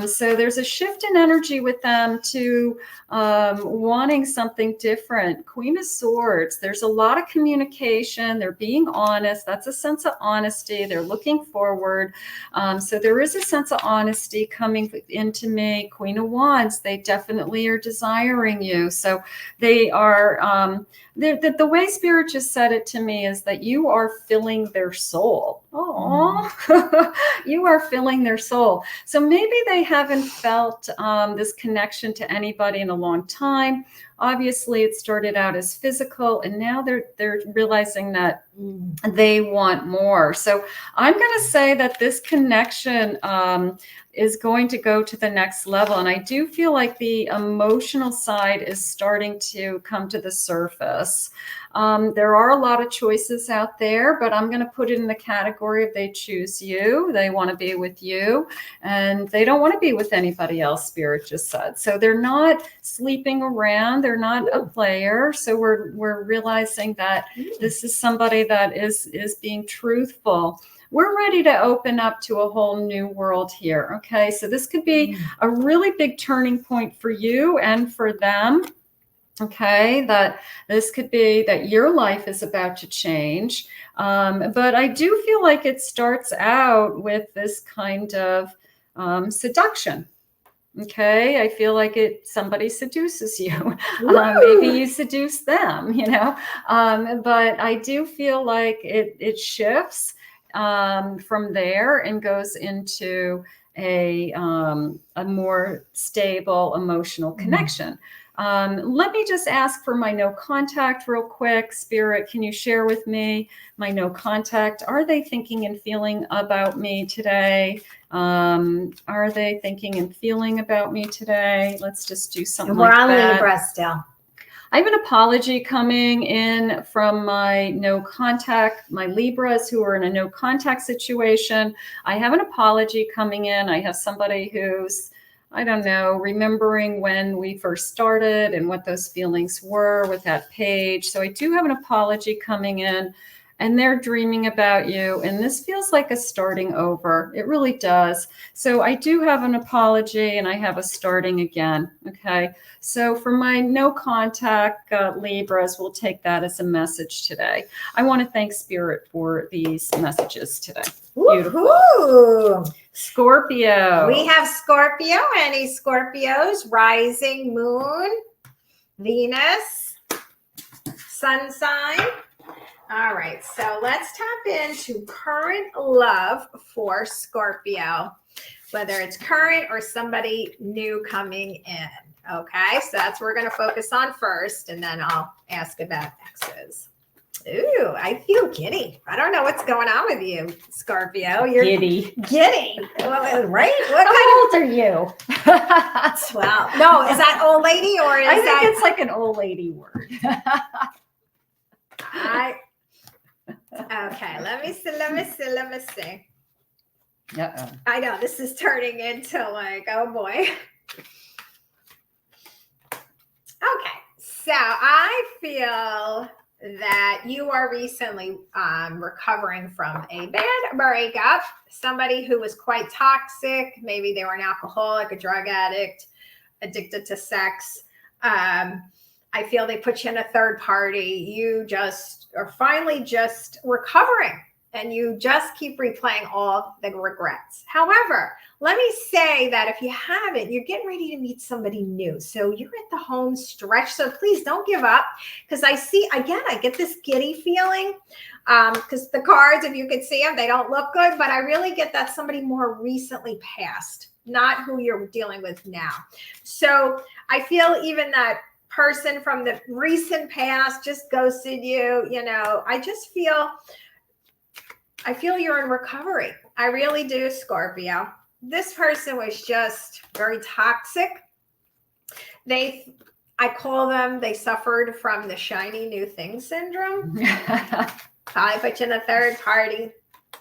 So there's a shift in energy with them to wanting something different. Queen of Swords, there's a lot of communication. They're being honest. That's a sense of honesty. They're looking forward. So there is a sense of honesty coming into me. Queen of Wands, they definitely are desiring you. So they are, the way Spirit just said it to me is that you are filling their soul. Oh, you are filling their soul. So maybe they haven't felt this connection to anybody in a long time. Obviously, it started out as physical, and now they're realizing that they want more. So I'm going to say that this connection is going to go to the next level. And I do feel like the emotional side is starting to come to the surface. There are a lot of choices out there, but I'm going to put it in the category of they choose you. They want to be with you, and they don't want to be with anybody else, Spirit just said. So they're not sleeping around. They're not a player. So we're realizing that this is somebody that is being truthful. We're ready to open up to a whole new world here. Okay. So this could be a really big turning point for you and for them. Okay. That this could be that your life is about to change. But I do feel like it starts out with this kind of seduction. Okay. I feel like somebody seduces you. Maybe you seduce them, but I do feel like it shifts from there and goes into a more stable emotional connection. Let me just ask for my no contact real quick. Spirit, can you share with me my no contact? Are they thinking and feeling about me today? Are they thinking and feeling about me today? Let's just do something like that. We're on Libra still. I have an apology coming in from my no contact, my Libras who are in a no contact situation. I have an apology coming in. I have somebody who's, I don't know, remembering when we first started and what those feelings were with that page. So I do have an apology coming in, and they're dreaming about you. And this feels like a starting over. It really does. So I do have an apology, and I have a starting again. Okay. So for my no contact Libras, we'll take that as a message today. I want to thank Spirit for these messages today. Beautiful. Woo-hoo. Scorpio. We have Scorpio. Any Scorpios? Rising, moon, Venus, sun sign. All right, so let's tap into current love for Scorpio, whether it's current or somebody new coming in. Okay, so that's what we're going to focus on first, and then I'll ask about exes. Ooh, I feel giddy. I don't know what's going on with you, Scorpio. You're giddy. Giddy, right? How old are you? 12. No, is that old lady or is I think it's like an old lady word. Okay, let me see. Uh-oh. I know this is turning into like, oh boy. Okay, so I feel that you are recently recovering from a bad breakup. Somebody who was quite toxic. Maybe they were an alcoholic, a drug addict, addicted to sex. I feel they put you in a third party. You just are finally just recovering, and you just keep replaying all the regrets. However, let me say that if you haven't, you're getting ready to meet somebody new. So you're at the home stretch. So please don't give up, because I see, again, I get this giddy feeling because the cards, if you could see them, they don't look good, but I really get that somebody more recently passed, not who you're dealing with now. So I feel even that person from the recent past just ghosted you. You know, I feel you're in recovery. I really do, Scorpio. This person was just very toxic. I call them, they suffered from the shiny new thing syndrome. I put you in a third party.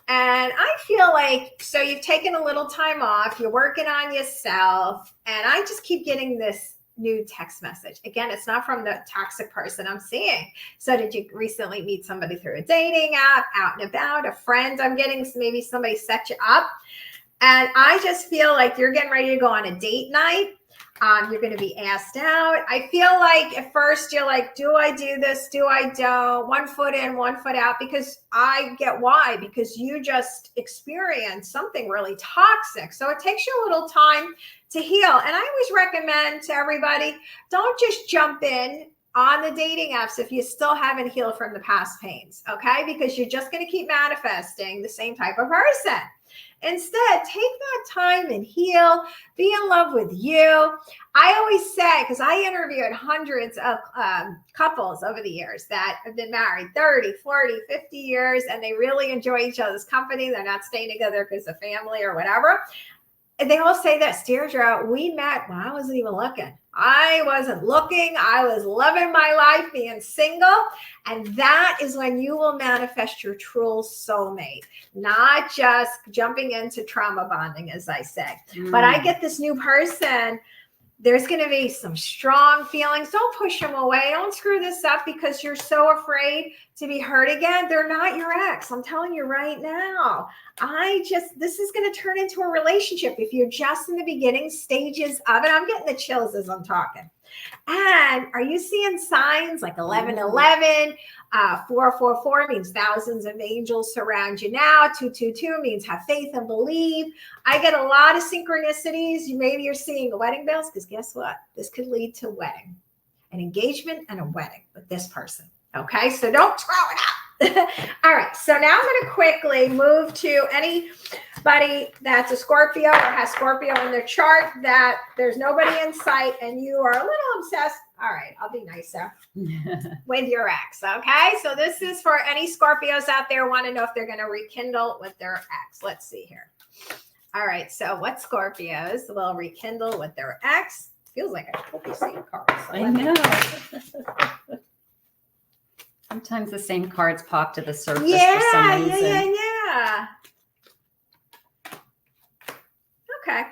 And I feel like, so you've taken a little time off, you're working on yourself, and I just keep getting this new text message. Again, it's not from the toxic person I'm seeing. So did you recently meet somebody through a dating app, out and about, a friend? I'm getting maybe somebody set you up. And I just feel like you're getting ready to go on a date night. You're going to be asked out. I feel like at first you're like, do I do this? Do I don't? 1 foot in, 1 foot out, because I get why, because you just experienced something really toxic. So it takes you a little time to heal. And I always recommend to everybody, don't just jump in on the dating apps if you still haven't healed from the past pains, okay? Because you're just going to keep manifesting the same type of person. Instead, take that time and heal, be in love with you. I always say, because I interviewed hundreds of couples over the years that have been married 30, 40, 50 years, and they really enjoy each other's company. They're not staying together because of family or whatever. And they all say this, Deirdre, we met when I wasn't even looking. I wasn't looking. I was loving my life, being single. And that is when you will manifest your true soulmate, not just jumping into trauma bonding, as I say. But I get this new person. There's going to be some strong feelings. Don't push them away. Don't screw this up because you're so afraid to be hurt again. They're not your ex. I'm telling you right now. This is going to turn into a relationship if you're just in the beginning stages of it. I'm getting the chills as I'm talking. And are you seeing signs like 1111? 444 means thousands of angels surround you now. 222 means have faith and believe. I get a lot of synchronicities. Maybe you're seeing wedding bells, because guess what? This could lead to wedding, an engagement and a wedding with this person. Okay, so don't throw it out. All right, so now I'm going to quickly move to anybody that's a Scorpio or has Scorpio in their chart that there's nobody in sight and you are a little obsessed. All right, I'll be nicer with your ex. Okay, so this is for any Scorpios out there who want to know if they're going to rekindle with their ex. Let's see here. All right, so what Scorpios will rekindle with their ex? Feels like I hope you see cards. I know. Sometimes the same cards pop to the surface for some reason. Yeah. Okay.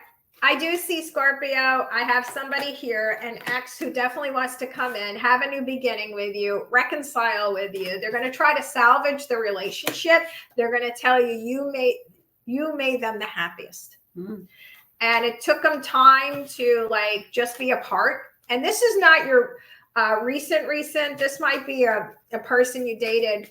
I do see Scorpio. I have somebody here, an ex who definitely wants to come in, have a new beginning with you, reconcile with you. They're going to try to salvage the relationship. They're going to tell you made them the happiest. And it took them time to like just be apart. And this is not your recent. This might be a person you dated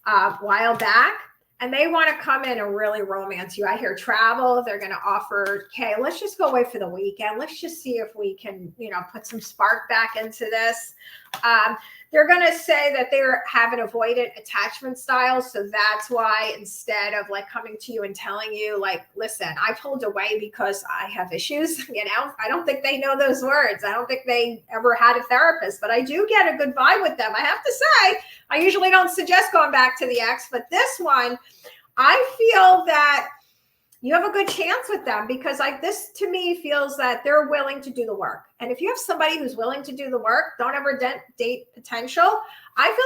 a while back, and they want to come in and really romance you. I hear travel. They're going to offer, okay, let's just go away for the weekend. Let's just see if we can, put some spark back into this. They're going to say that they have an avoidant attachment style. So that's why instead of like coming to you and telling you like, listen, I pulled away because I have issues, I don't think they know those words. I don't think they ever had a therapist, but I do get a good vibe with them. I have to say, I usually don't suggest going back to the ex, but this one, I feel that you have a good chance with them because this to me feels that they're willing to do the work. And if you have somebody who's willing to do the work, don't ever date potential. I feel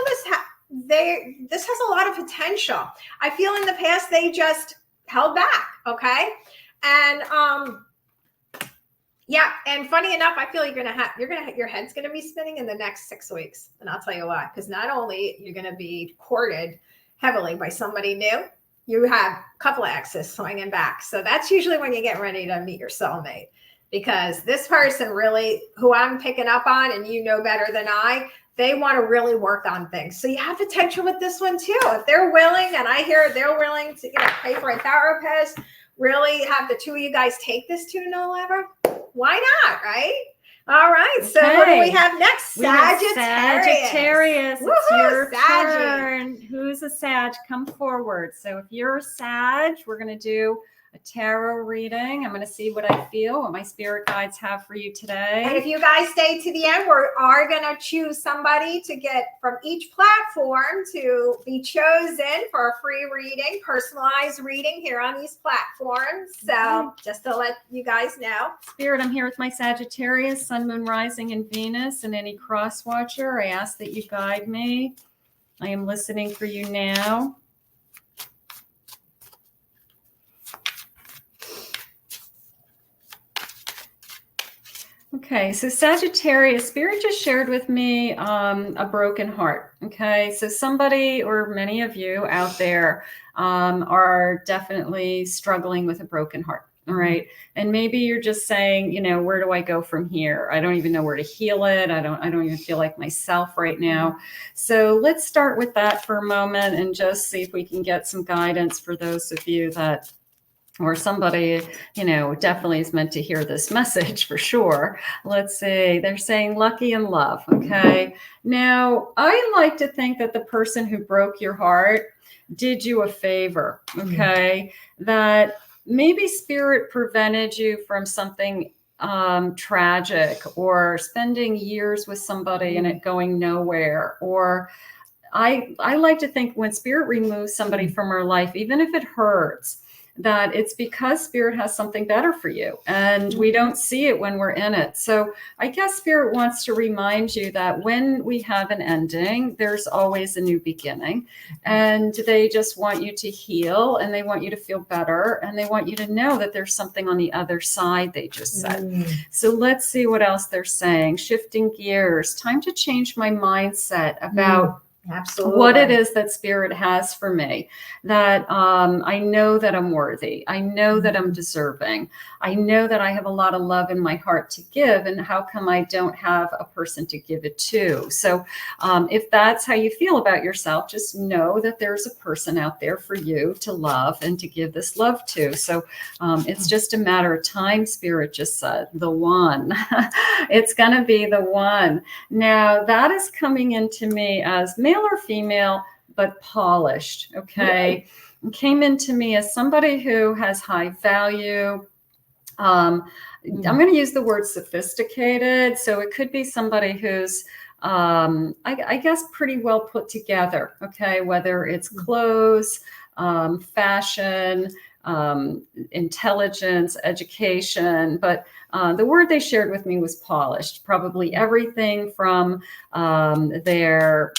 this has a lot of potential. I feel in the past they just held back, okay? And Yeah, and funny enough, I feel your head's gonna be spinning in the next 6 weeks, and I'll tell you why. Because not only you're gonna be courted heavily by somebody new, you have a couple of exes swinging back. So that's usually when you get ready to meet your soulmate. Because this person really, who I'm picking up on, and you know better than I, they want to really work on things. So you have potential with this one too. If they're willing, and I hear they're willing to pay for a therapist, really have the two of you guys take this to no level. Why not, right? All right. So what do we have next? Sagittarius. It's your Saggy. turn. Who's a Sag? Come forward. So if you're a Sag, we're going to do a tarot reading. I'm going to see what I feel, what my spirit guides have for you today. And if you guys stay to the end, we are going to choose somebody to get from each platform to be chosen for a free reading, personalized reading here on these platforms. So just to let you guys know. Spirit, I'm here with my Sagittarius, Sun, Moon, Rising, and Venus, and any cross watcher. I ask that you guide me. I am listening for you now. Okay, so Sagittarius, Spirit just shared with me a broken heart. Okay, so somebody or many of you out there are definitely struggling with a broken heart. All right, and maybe you're just saying, where do I go from here? I don't even know where to heal it. I don't even feel like myself right now. So let's start with that for a moment and just see if we can get some guidance for those of you that, or somebody, definitely is meant to hear this message for sure. Let's see. They're saying lucky in love. Okay. Now, I like to think that the person who broke your heart did you a favor. Okay. That maybe spirit prevented you from something tragic, or spending years with somebody and it going nowhere. Or I like to think when spirit removes somebody from our life, even if it hurts, that it's because spirit has something better for you, and we don't see it when we're in it. So I guess spirit wants to remind you that when we have an ending, there's always a new beginning, and they just want you to heal, and they want you to feel better, and they want you to know that there's something on the other side, they just said. So let's see what else they're saying. Shifting gears, time to change my mindset about absolutely what it is that spirit has for me, that I know that I'm worthy. I know that I'm deserving. I know that I have a lot of love in my heart to give, and how come I don't have a person to give it to? So if that's how you feel about yourself, just know that there's a person out there for you to love and to give this love to. So it's just a matter of time. Spirit just said the one. It's going to be the one. Now that is coming into me as male or female, but polished. Okay. It came into me as somebody who has high value. I'm going to use the word sophisticated. So it could be somebody who's, I guess, pretty well put together. Okay. Whether it's clothes, fashion, intelligence, education, but the word they shared with me was polished. Probably everything from their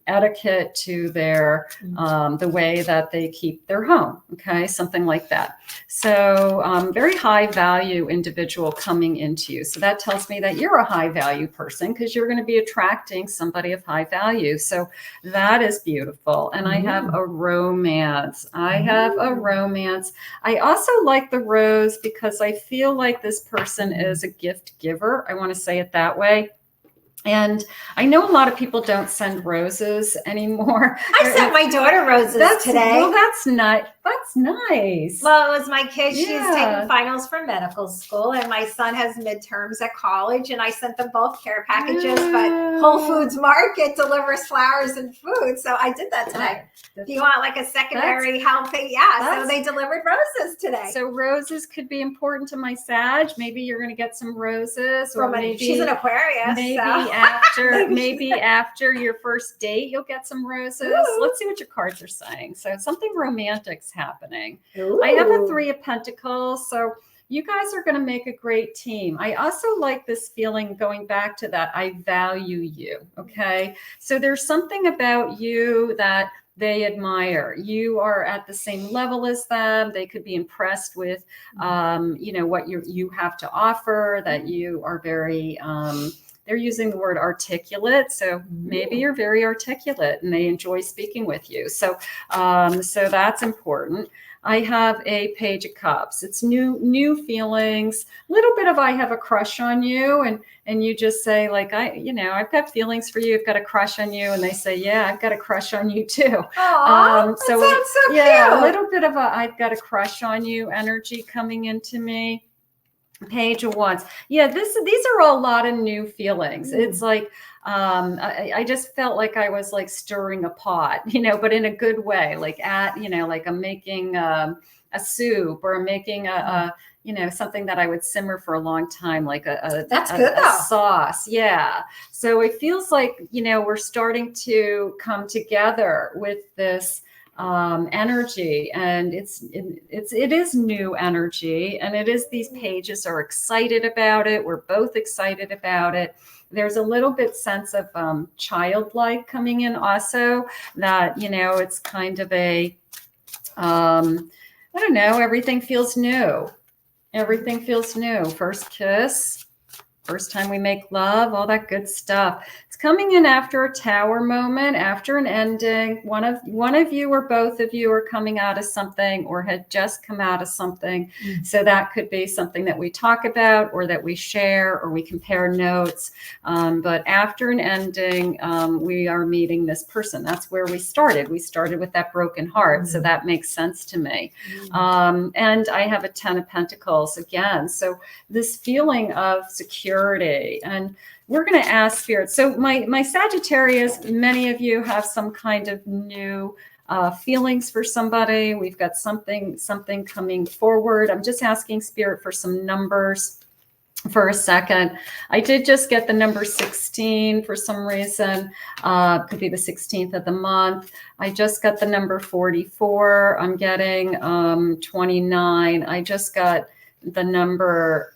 etiquette to their the way that they keep their home. Okay, something like that. So very high value individual coming into you. So that tells me that you're a high value person, because you're going to be attracting somebody of high value. So that is beautiful. And I have a romance. I have a romance. I also like the rose because I feel like this person is a gift giver. I want to say it that way. And I know a lot of people don't send roses anymore. I sent my daughter roses today. Well, that's not. That's nice. Well, it was my kid. Yeah. She's taking finals for medical school, and my son has midterms at college, and I sent them both care packages, but Whole Foods Market delivers flowers and food. So I did that today. If you want like a secondary helping, so they delivered roses today. So roses could be important to my Sag. Maybe you're going to get some roses, or maybe she's an Aquarius. Maybe so. maybe after your first date, you'll get some roses. Ooh. Let's see what your cards are saying. So something romantic's happening. Ooh. I have a 3 of Pentacles. So you guys are going to make a great team. I also like this feeling, going back to that, I value you. Okay. So there's something about you that they admire. You are at the same level as them. They could be impressed with, what you have to offer, that you are very, they're using the word articulate. So maybe you're very articulate and they enjoy speaking with you. So that's important. I have a Page of Cups. It's new feelings, a little bit of I have a crush on you, and you just say like, I've got feelings for you. I've got a crush on you. And they say, yeah, I've got a crush on you too. Aww, that sounds so cute. A little bit of a I've got a crush on you energy coming into me. Page of Wands. Yeah, these are a lot of new feelings. It's like I just felt like I was like stirring a pot, but in a good way. Like like I'm making a soup, or I'm making a something that I would simmer for a long time, like that's good though. Sauce. Yeah. So it feels like we're starting to come together with this energy, and it is new energy, and it is, these pages are excited about it. We're both excited about it. There's a little bit sense of childlike coming in also, that it's kind of a I don't know, everything feels new. First kiss, first time we make love, all that good stuff. It's coming in after a Tower moment, after an ending. One of you or both of you are coming out of something, or had just come out of something. So that could be something that we talk about, or that we share, or we compare notes. But after an ending, we are meeting this person. That's where we started. We started with that broken heart. So that makes sense to me. And I have a 10 of Pentacles again. So this feeling of security, and we're going to ask Spirit. So my Sagittarius, many of you have some kind of new feelings for somebody. We've got something coming forward. I'm just asking Spirit for some numbers for a second. I did just get the number 16 for some reason. Could be the 16th of the month. I just got the number 44. I'm getting 29. I just got the number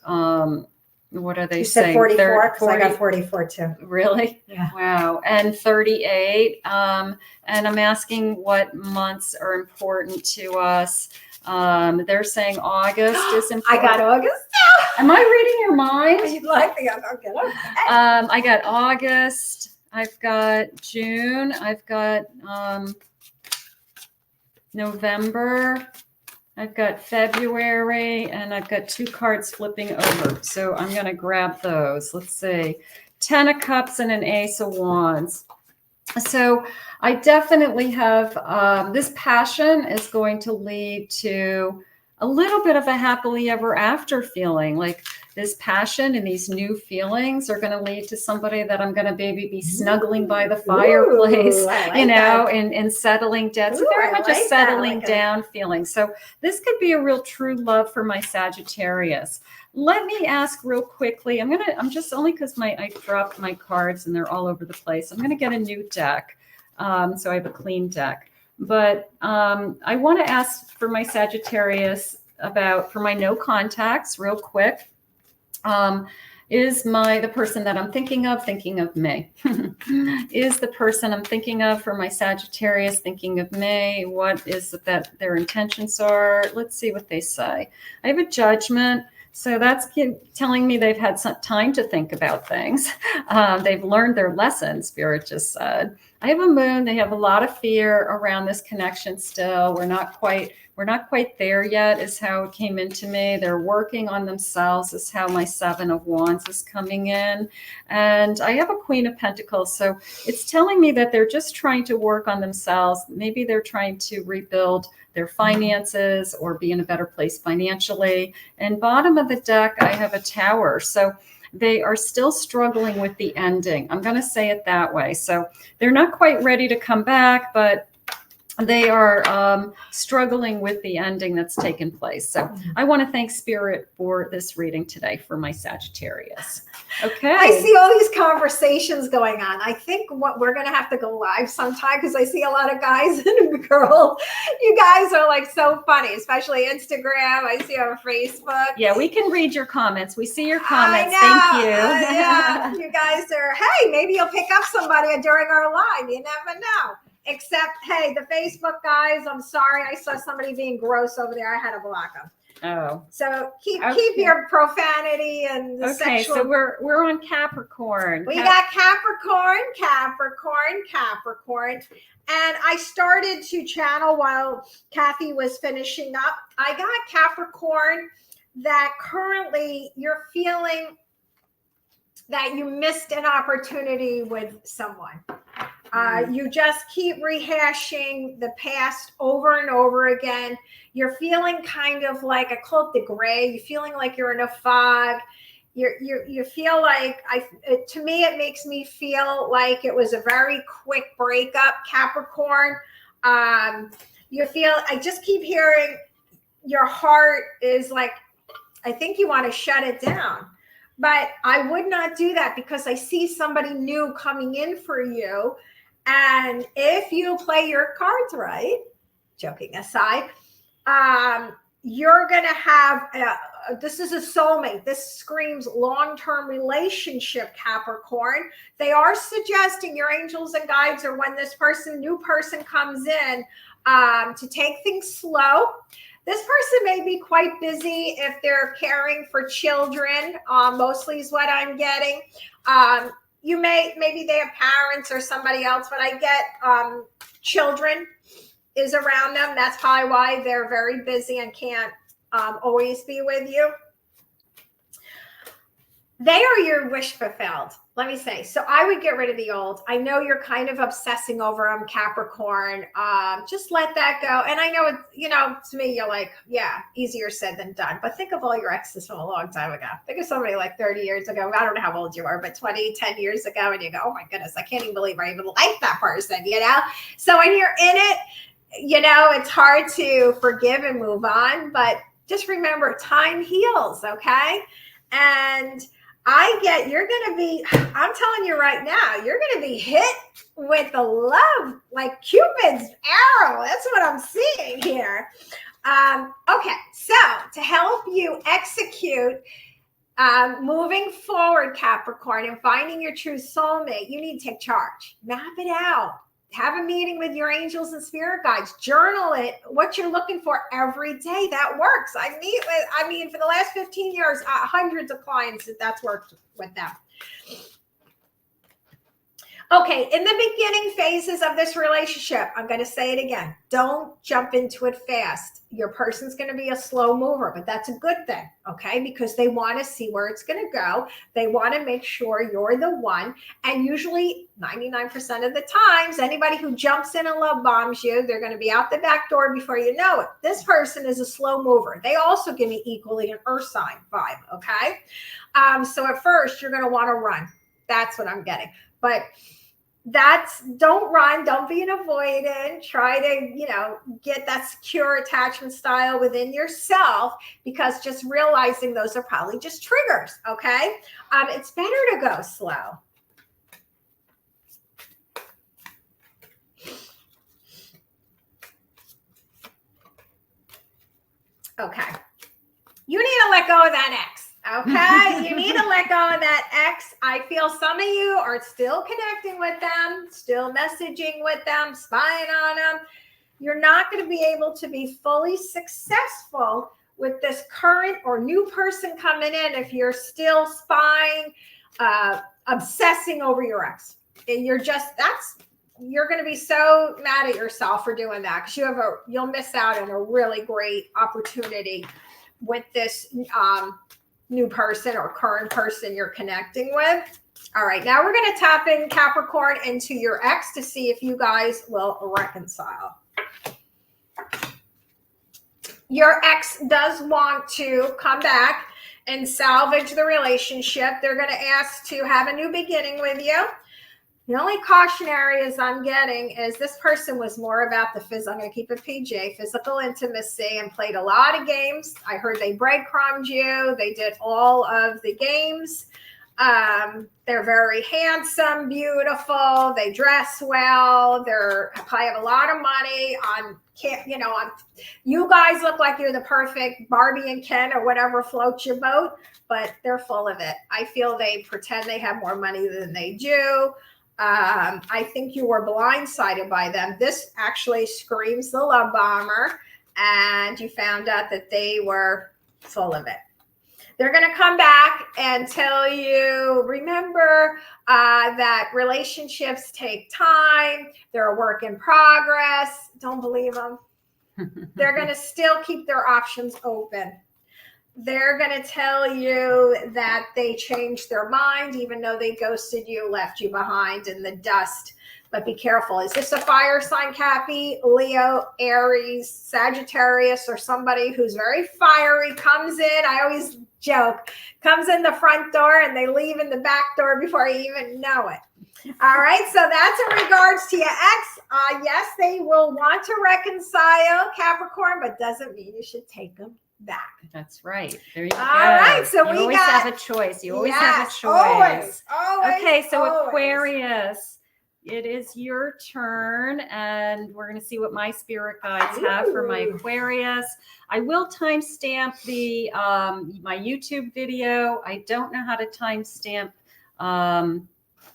what are they you saying? Said 44, because I got 44 too. Really? Yeah. Wow. And 38. And I'm asking what months are important to us. They're saying August is important. I got August now. Am I reading your mind? You'd like the okay. I got August. I've got June. I've got November. I've got February, and I've got 2 cards flipping over. So I'm going to grab those. Let's see. 10 of Cups and an Ace of Wands. So I definitely have this passion is going to lead to a little bit of a happily ever after feeling. Like this passion and these new feelings are going to lead to somebody that I'm going to maybe be snuggling by the fireplace, like and settling down. It's very much a settling down feeling. So this could be a real true love for my Sagittarius. Let me ask real quickly. I'm just only because I dropped my cards and they're all over the place. I'm going to get a new deck. So I have a clean deck. But I want to ask for my Sagittarius for my no contacts real quick. Is the person that I'm thinking of me? Is the person I'm thinking of for my Sagittarius thinking of me? What is it that their intentions are? Let's see what they say. I have a Judgment. So that's telling me they've had some time to think about things. They've learned their lesson, Spirit just said. I have a Moon. They have a lot of fear around this connection still. We're not quite there yet, is how it came into me. They're working on themselves, is how my 7 of Wands is coming in. And I have a Queen of Pentacles. So it's telling me that they're just trying to work on themselves. Maybe they're trying to rebuild their finances or be in a better place financially. And bottom of the deck, I have a Tower. So they are still struggling with the ending. I'm going to say it that way. So they're not quite ready to come back, but they are struggling with the ending that's taken place. So I want to thank Spirit for this reading today for my Sagittarius. Okay. I see all these conversations going on. I think we're going to have to go live sometime, because I see a lot of guys and girls. You guys are like so funny, especially Instagram. I see on Facebook. Yeah, we can read your comments. We see your comments. I know. Thank you. Yeah, you guys are, hey, maybe you'll pick up somebody during our live. You never know. Except, hey, the Facebook guys, I'm sorry. I saw somebody being gross over there. I had to block them. Oh. So keep your profanity and the sexual. So we're on Capricorn. We got Capricorn. And I started to channel while Kathy was finishing up. I got Capricorn that currently you're feeling that you missed an opportunity with someone. You just keep rehashing the past over and over again. You're feeling kind of like, I call it the gray. You're feeling like you're in a fog. You feel like, to me, it makes me feel like it was a very quick breakup, Capricorn. You feel, I just keep hearing your heart is like, I think you want to shut it down. But I would not do that because I see somebody new coming in for you. And if you play your cards right, joking aside, you're going to have, this is a soulmate. This screams long-term relationship, Capricorn. They are suggesting, your angels and guides, or when this new person comes in, to take things slow. This person may be quite busy if they're caring for children, mostly is what I'm getting. Maybe they have parents or somebody else, but I get children is around them. That's probably why they're very busy and can't always be with you. They are your wish fulfilled. Let me say, so I would get rid of the old. I know you're kind of obsessing over them, Capricorn. Just let that go. And I know it's, to me, you're like, yeah, easier said than done. But think of all your exes from a long time ago. Think of somebody like 30 years ago. I don't know how old you are, but 10 years ago. And you go, oh my goodness, I can't even believe I even like that person, So when you're in it, it's hard to forgive and move on. But just remember, time heals, okay? And you're going to be, I'm telling you right now, you're going to be hit with the love, like Cupid's arrow. That's what I'm seeing here. Okay, so to help you execute moving forward, Capricorn, and finding your true soulmate, you need to take charge. Map it out. Have a meeting with your angels and spirit guides. Journal it, what you're looking for every day. That works. For the last 15 years, hundreds of clients that's worked with them. Okay, in the beginning phases of this relationship, I'm going to say it again. Don't jump into it fast. Your person's going to be a slow mover, but that's a good thing, okay? Because they want to see where it's going to go. They want to make sure you're the one. And usually 99% of the times, anybody who jumps in and love bombs you, they're going to be out the back door before you know it. This person is a slow mover. They also give me equally an earth sign vibe, okay? So at first, you're going to want to run. That's what I'm getting. But don't run. Don't be an avoidant. Try to, get that secure attachment style within yourself, because just realizing those are probably just triggers. Okay. It's better to go slow. Okay. You need to let go of that ex. Okay, you need to let go of that ex. I feel some of you are still connecting with them, still messaging with them, spying on them. You're not going to be able to be fully successful with this current or new person coming in if you're still spying, obsessing over your ex. And you're going to be so mad at yourself for doing that, because you'll miss out on a really great opportunity with this new person or current person you're connecting with. All right, now we're going to tap in, Capricorn, into your ex to see if you guys will reconcile. Your ex does want to come back and salvage the relationship. They're going to ask to have a new beginning with you. The only cautionary is I'm getting is this person was more about the I'm going to keep it PG, physical intimacy, and played a lot of games. I heard they breadcrumbed you. They did all of the games. They're very handsome, beautiful. They dress well. They're probably have a lot of money. You guys look like you're the perfect Barbie and Ken or whatever floats your boat, but they're full of it. I feel they pretend they have more money than they do. I think you were blindsided by them. This actually screams the love bomber, and you found out that they were full of it. They're going to come back and tell you, remember that relationships take time. They're a work in progress. Don't believe them. They're going to still keep their options open. They're going to tell you that they changed their mind, even though they ghosted you, left you behind in the dust. But be careful. Is this a fire sign, Cappy? Leo, Aries, Sagittarius, or somebody who's very fiery comes in? I always joke, comes in the front door and they leave in the back door before you even know it. All right, so that's in regards to your ex. Yes, they will want to reconcile, Capricorn, but doesn't mean you should take them back. That's right. There you go. All right, so you we always got, have a choice. You always yes, have a choice. Always. Okay, so always. Aquarius, it is your turn, and we're going to see what my spirit guides have for my Aquarius. I will timestamp the my YouTube video. I don't know how to timestamp.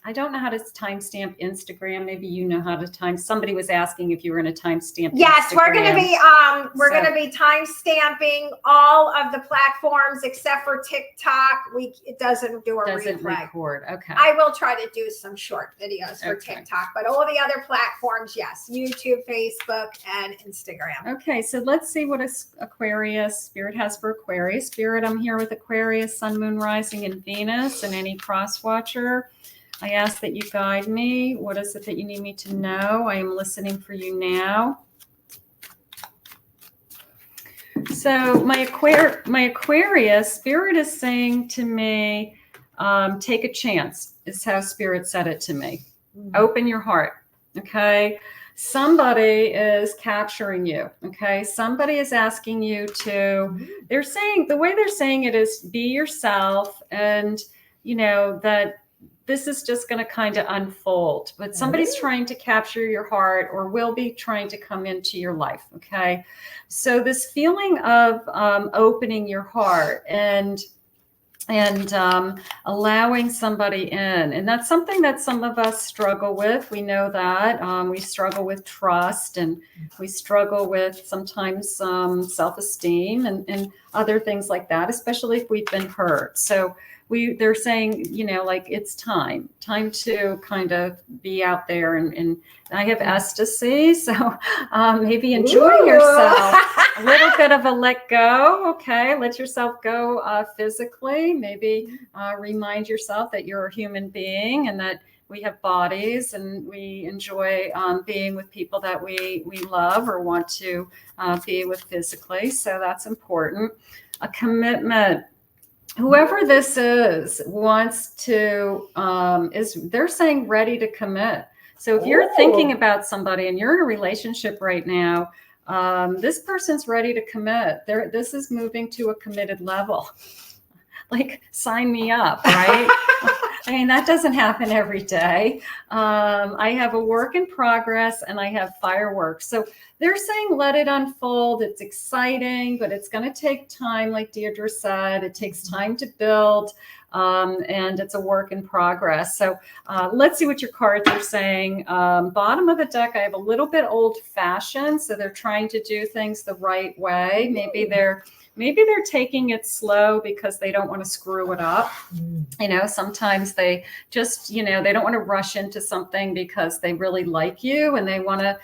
I don't know how to timestamp Instagram. Maybe you know how to time. Somebody was asking if you were going to timestamp. Yes, Instagram. we're going to be timestamping all of the platforms except for TikTok. It doesn't do a replay. Record. Okay. I will try to do some short videos for Okay. TikTok, but all the other platforms, yes, YouTube, Facebook, and Instagram. Okay, so let's see what Aquarius Spirit has for Aquarius. Spirit, I'm here with Aquarius, Sun, Moon, Rising, and Venus, and any cross watcher. I ask that you guide me. What is it that you need me to know? I am listening for you now. So my Aquarius Spirit is saying to me, take a chance, is how Spirit said it to me. Open your heart. Okay. Somebody is capturing you. Okay. Somebody is asking you to, they're saying, the way they're saying it is be yourself, and you know that this is just going to kind of unfold, but somebody's trying to capture your heart or will be trying to come into your life. Okay. So this feeling of opening your heart and allowing somebody in. And that's something that some of us struggle with. We know that we struggle with trust, and we struggle with sometimes self-esteem and other things like that, especially if we've been hurt. So they're saying, you know, like it's time to kind of be out there, and I have ecstasy. So maybe enjoy yourself. A little bit of a let go. Okay. Let yourself go physically. Maybe remind yourself that you're a human being and that we have bodies, and we enjoy being with people that we love or want to be with physically. So that's important. A commitment. Whoever this is wants to, they're saying ready to commit. So if you're thinking about somebody and you're in a relationship right now, this person's ready to commit. This is moving to a committed level. Like, sign me up, right? I mean, that doesn't happen every day. I have a work in progress and I have fireworks. So they're saying, let it unfold. It's exciting, but it's going to take time. Like Deirdre said, it takes time to build, and it's a work in progress. So let's see what your cards are saying. Bottom of the deck, I have a little bit old fashioned. So they're trying to do things the right way. Maybe they're taking it slow because they don't want to screw it up. You know, sometimes they just, you know, they don't want to rush into something because they really like you, and they want to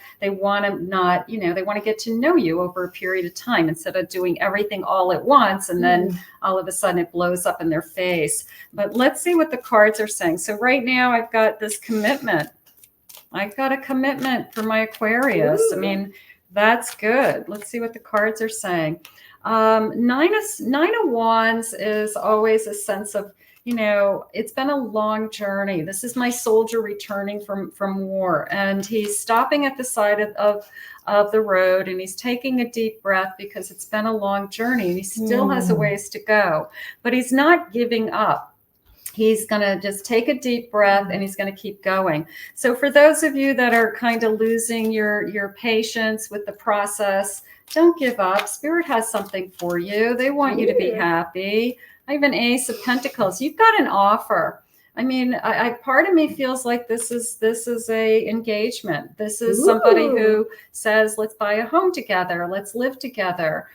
not, you know, they want to get to know you over a period of time instead of doing everything all at once. And then all of a sudden it blows up in their face. But let's see what the cards are saying. So right now I've got this commitment. I've got a commitment for my Aquarius. I mean, that's good. Let's see what the cards are saying. Nine of Wands is always a sense of, you know, it's been a long journey. This is my soldier returning from war, and he's stopping at the side of the road, and he's taking a deep breath because it's been a long journey, and he still has a ways to go, but he's not giving up. He's going to just take a deep breath and he's going to keep going. So for those of you that are kind of losing your patience with the process, don't give up. Spirit has something for you. They want you to be happy. I have an Ace of Pentacles. You've got an offer. I mean, part of me feels like this is a engagement. This is somebody who says, let's buy a home together. Let's live together.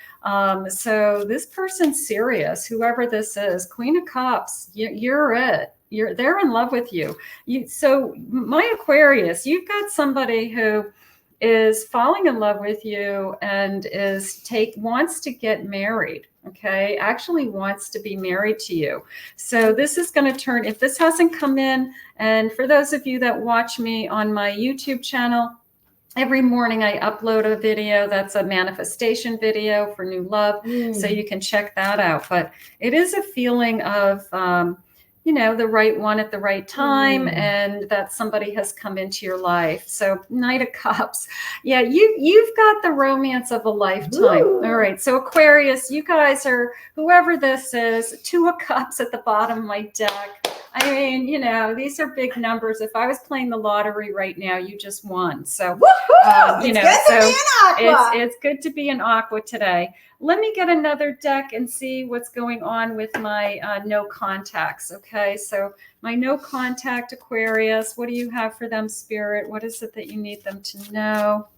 So this person's serious, whoever this is. Queen of Cups, you're it. They're in love with you. So my Aquarius, you've got somebody who is falling in love with you and wants to get married. Okay, actually wants to be married to you. So this is going to turn, if this hasn't come in, and for those of you that watch me on my YouTube channel, every morning I upload a video that's a manifestation video for new love. So you can check that out. But it is a feeling of, the right one at the right time, and that somebody has come into your life. So Knight of Cups. Yeah, you've got the romance of a lifetime. All right. So Aquarius, you guys are, whoever this is, 2 of Cups at the bottom of my deck. I mean, these are big numbers. If I was playing the lottery right now, you just won. So, it's good to be an Aqua today. Let me get another deck and see what's going on with my no contacts. Okay, so my no contact Aquarius, what do you have for them, Spirit? What is it that you need them to know?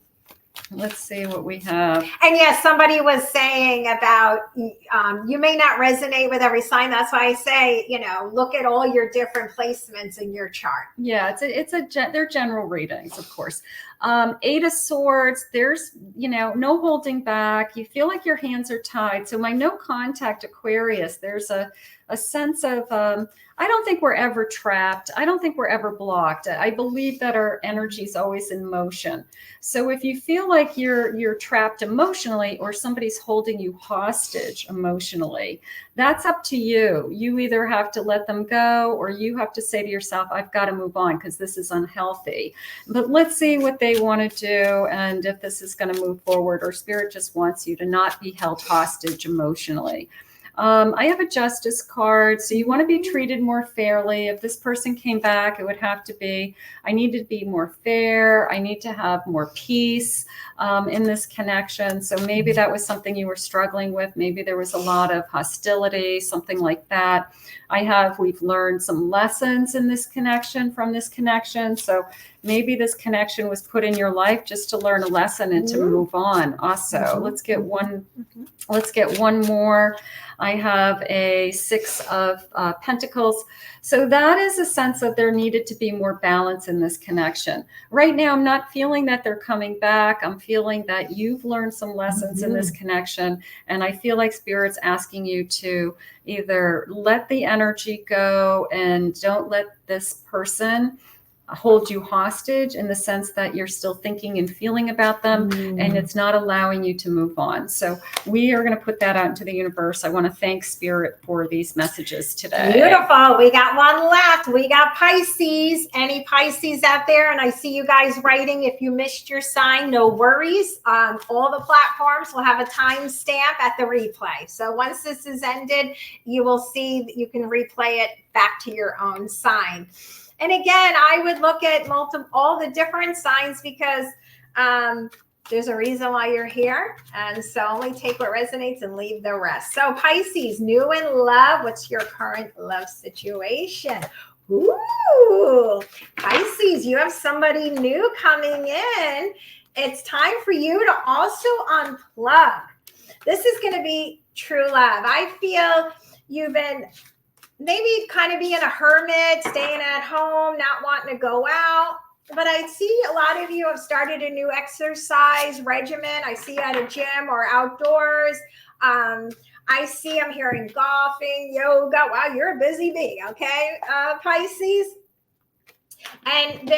Let's see what we have. And yes, somebody was saying about you may not resonate with every sign. That's why I say, look at all your different placements in your chart. Yeah, they're general readings, of course. 8 of Swords, there's, no holding back. You feel like your hands are tied. So my no contact Aquarius, there's a sense of, I don't think we're ever trapped. I don't think we're ever blocked. I believe that our energy is always in motion. So if you feel like you're trapped emotionally, or somebody's holding you hostage emotionally, that's up to you. You either have to let them go, or you have to say to yourself, I've got to move on because this is unhealthy. But let's see what they want to do, and if this is going to move forward, or Spirit just wants you to not be held hostage emotionally. I have a Justice card. So you want to be treated more fairly. If this person came back, it would have to be, I need to be more fair. I need to have more peace in this connection. So maybe that was something you were struggling with. Maybe there was a lot of hostility, something like that. We've learned some lessons in this connection, from this connection. So maybe this connection was put in your life just to learn a lesson and to move on. Also, let's get one more. I have a 6 of Pentacles. So that is a sense of there needed to be more balance in this connection. Right now, I'm not feeling that they're coming back. I'm feeling that you've learned some lessons in this connection. And I feel like Spirit's asking you to either let the energy go and don't let this person hold you hostage, in the sense that you're still thinking and feeling about them, and it's not allowing you to move on. So we are going to put that out into the universe. I want to thank Spirit for these messages today. Beautiful. We got one left. We got Pisces. Any Pisces out there? And I see you guys writing. If you missed your sign, no worries. All the platforms will have a timestamp at the replay. So once this is ended, you will see that you can replay it back to your own sign. And again, I would look at all the different signs, because there's a reason why you're here. And so only take what resonates and leave the rest. So Pisces, new in love. What's your current love situation? Ooh, Pisces, you have somebody new coming in. It's time for you to also unplug. This is going to be true love. I feel you've been maybe kind of being a hermit, staying at home, not wanting to go out. But I see a lot of you have started a new exercise regimen. I see you at a gym or outdoors. I'm hearing golfing, yoga. Wow, you're a busy bee, okay, Pisces? And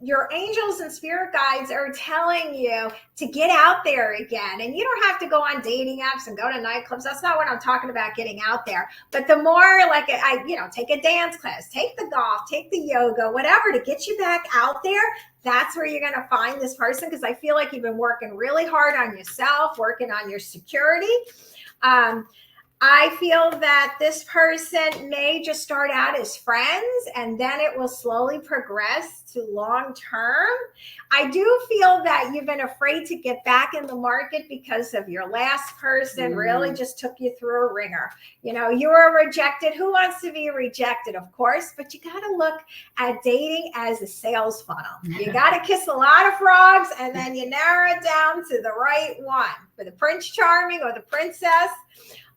your angels and spirit guides are telling you to get out there again. And you don't have to go on dating apps and go to nightclubs. That's not what I'm talking about, getting out there. But the more take a dance class, take the golf, take the yoga, whatever, to get you back out there. That's where you're going to find this person, because I feel like you've been working really hard on yourself, working on your security. I feel that this person may just start out as friends and then it will slowly progress to long term. I do feel that you've been afraid to get back in the market because of your last person really just took you through a ringer. You know, you were rejected. Who wants to be rejected? Of course, but you got to look at dating as a sales funnel. You got to kiss a lot of frogs and then you narrow it down to the right one. For the Prince Charming or the princess,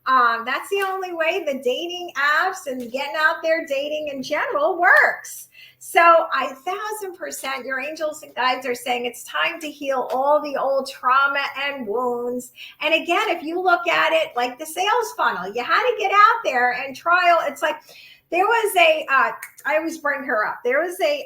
that's the only way the dating apps and getting out there dating in general works. So 1000% your angels and guides are saying it's time to heal all the old trauma and wounds. And again, if you look at it like the sales funnel, you had to get out there and trial. It's like there was I always bring her up. There was a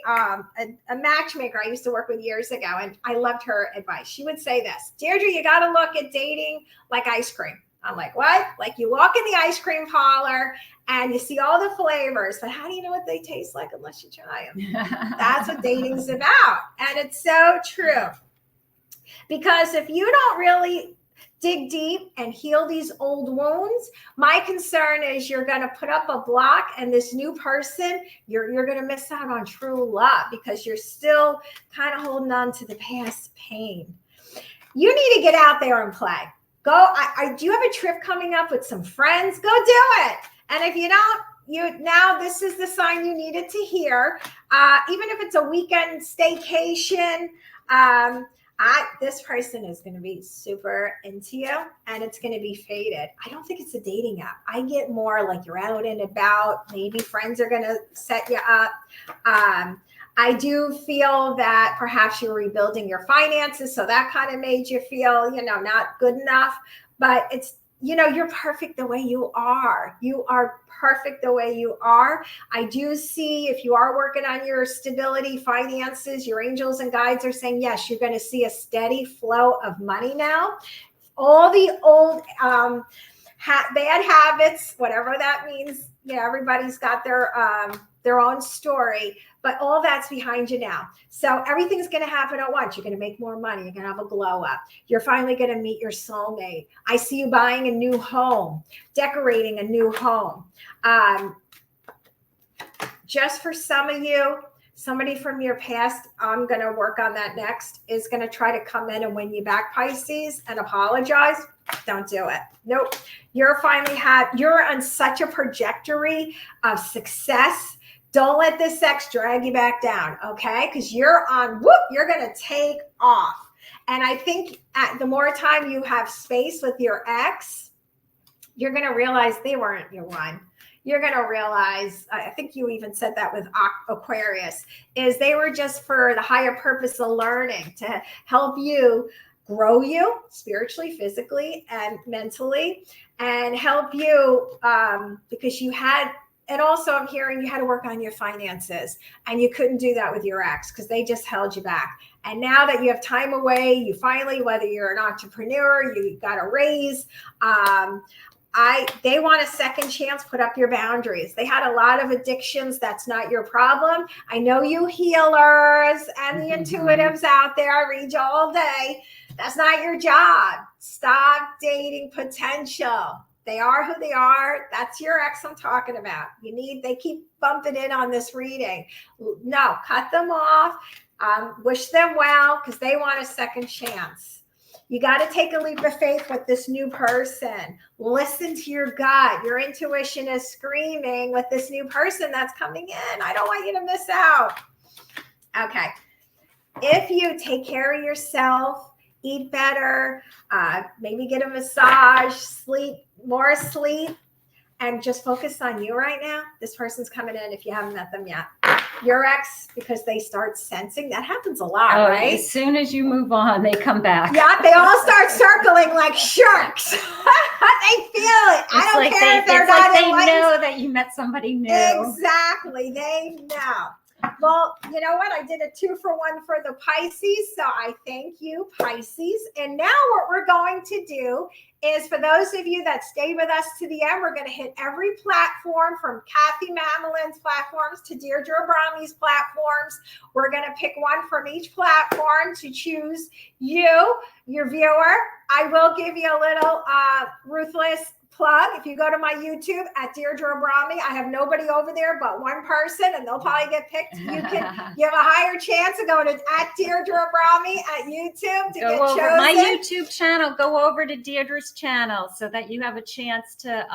matchmaker I used to work with years ago, and I loved her advice. She would say this, Deirdre, you got to look at dating like ice cream. I'm like, what? Like you walk in the ice cream parlor and you see all the flavors, but how do you know what they taste like unless you try them? That's what dating's about. And it's so true. Because if you don't really dig deep and heal these old wounds, my concern is you're going to put up a block and this new person, you're going to miss out on true love because you're still kind of holding on to the past pain. You need to get out there and play. Go. Do you have a trip coming up with some friends? Go do it. And if you don't, now this is the sign you needed to hear. Even if it's a weekend staycation, this person is going to be super into you and it's going to be faded. I don't think it's a dating app. I get more like you're out and about. Maybe friends are going to set you up. I do feel that perhaps you're rebuilding your finances. So that kind of made you feel, not good enough, but it's, you're perfect the way you are. You are perfect the way you are. I do see if you are working on your stability, finances, your angels and guides are saying, yes, you're going to see a steady flow of money now. All the old bad habits, whatever that means, everybody's got their own story, but all that's behind you now. So everything's going to happen at once. You're going to make more money. You're going to have a glow up. You're finally going to meet your soulmate. I see you buying a new home, decorating a new home. Just for some of you, somebody from your past, I'm going to work on that next, is going to try to come in and win you back, Pisces, and apologize. Don't do it. Nope. You're on such a trajectory of success. Don't let this ex drag you back down, okay? Because you're going to take off. And I think the more time you have space with your ex, you're going to realize they weren't your one. You're going to realize, I think you even said that with Aquarius, is they were just for the higher purpose of learning to help you grow you spiritually, physically, and mentally, and help you because you had. And also I'm hearing you had to work on your finances and you couldn't do that with your ex because they just held you back. And now that you have time away, you finally, whether you're an entrepreneur, you got a raise, they want a second chance, put up your boundaries. They had a lot of addictions. That's not your problem. I know you healers and the intuitives out there. I read you all day. That's not your job. Stop dating potential. They are who they are. That's your ex I'm talking about. They keep bumping in on this reading. No, cut them off. Wish them well because they want a second chance. You got to take a leap of faith with this new person. Listen to your gut. Your intuition is screaming with this new person that's coming in. I don't want you to miss out. Okay. If you take care of yourself, eat better, maybe get a massage, more sleep, and just focus on you right now. This person's coming in if you haven't met them yet. Your ex, because they start sensing, that happens a lot, right? As soon as you move on, they come back. Yeah, they all start circling like sharks. They feel it. I don't care if they're not they know that you met somebody new. Exactly. They know. Well, you know what? I did a 2-for-1 for the Pisces. So I thank you, Pisces. And now what we're going to do is, for those of you that stayed with us to the end, we're going to hit every platform from Kathy Mamolen's platforms to Deirdre Abrami's platforms. We're going to pick one from each platform to choose you, your viewer. I will give you a little ruthless plug. If you go to my YouTube at Deirdre Abrami, I have nobody over there but one person, and they'll probably get picked. You have a higher chance of going to at Deirdre Abrami at YouTube to get chosen. My YouTube channel. Go over to Deirdre's channel so that you have a chance to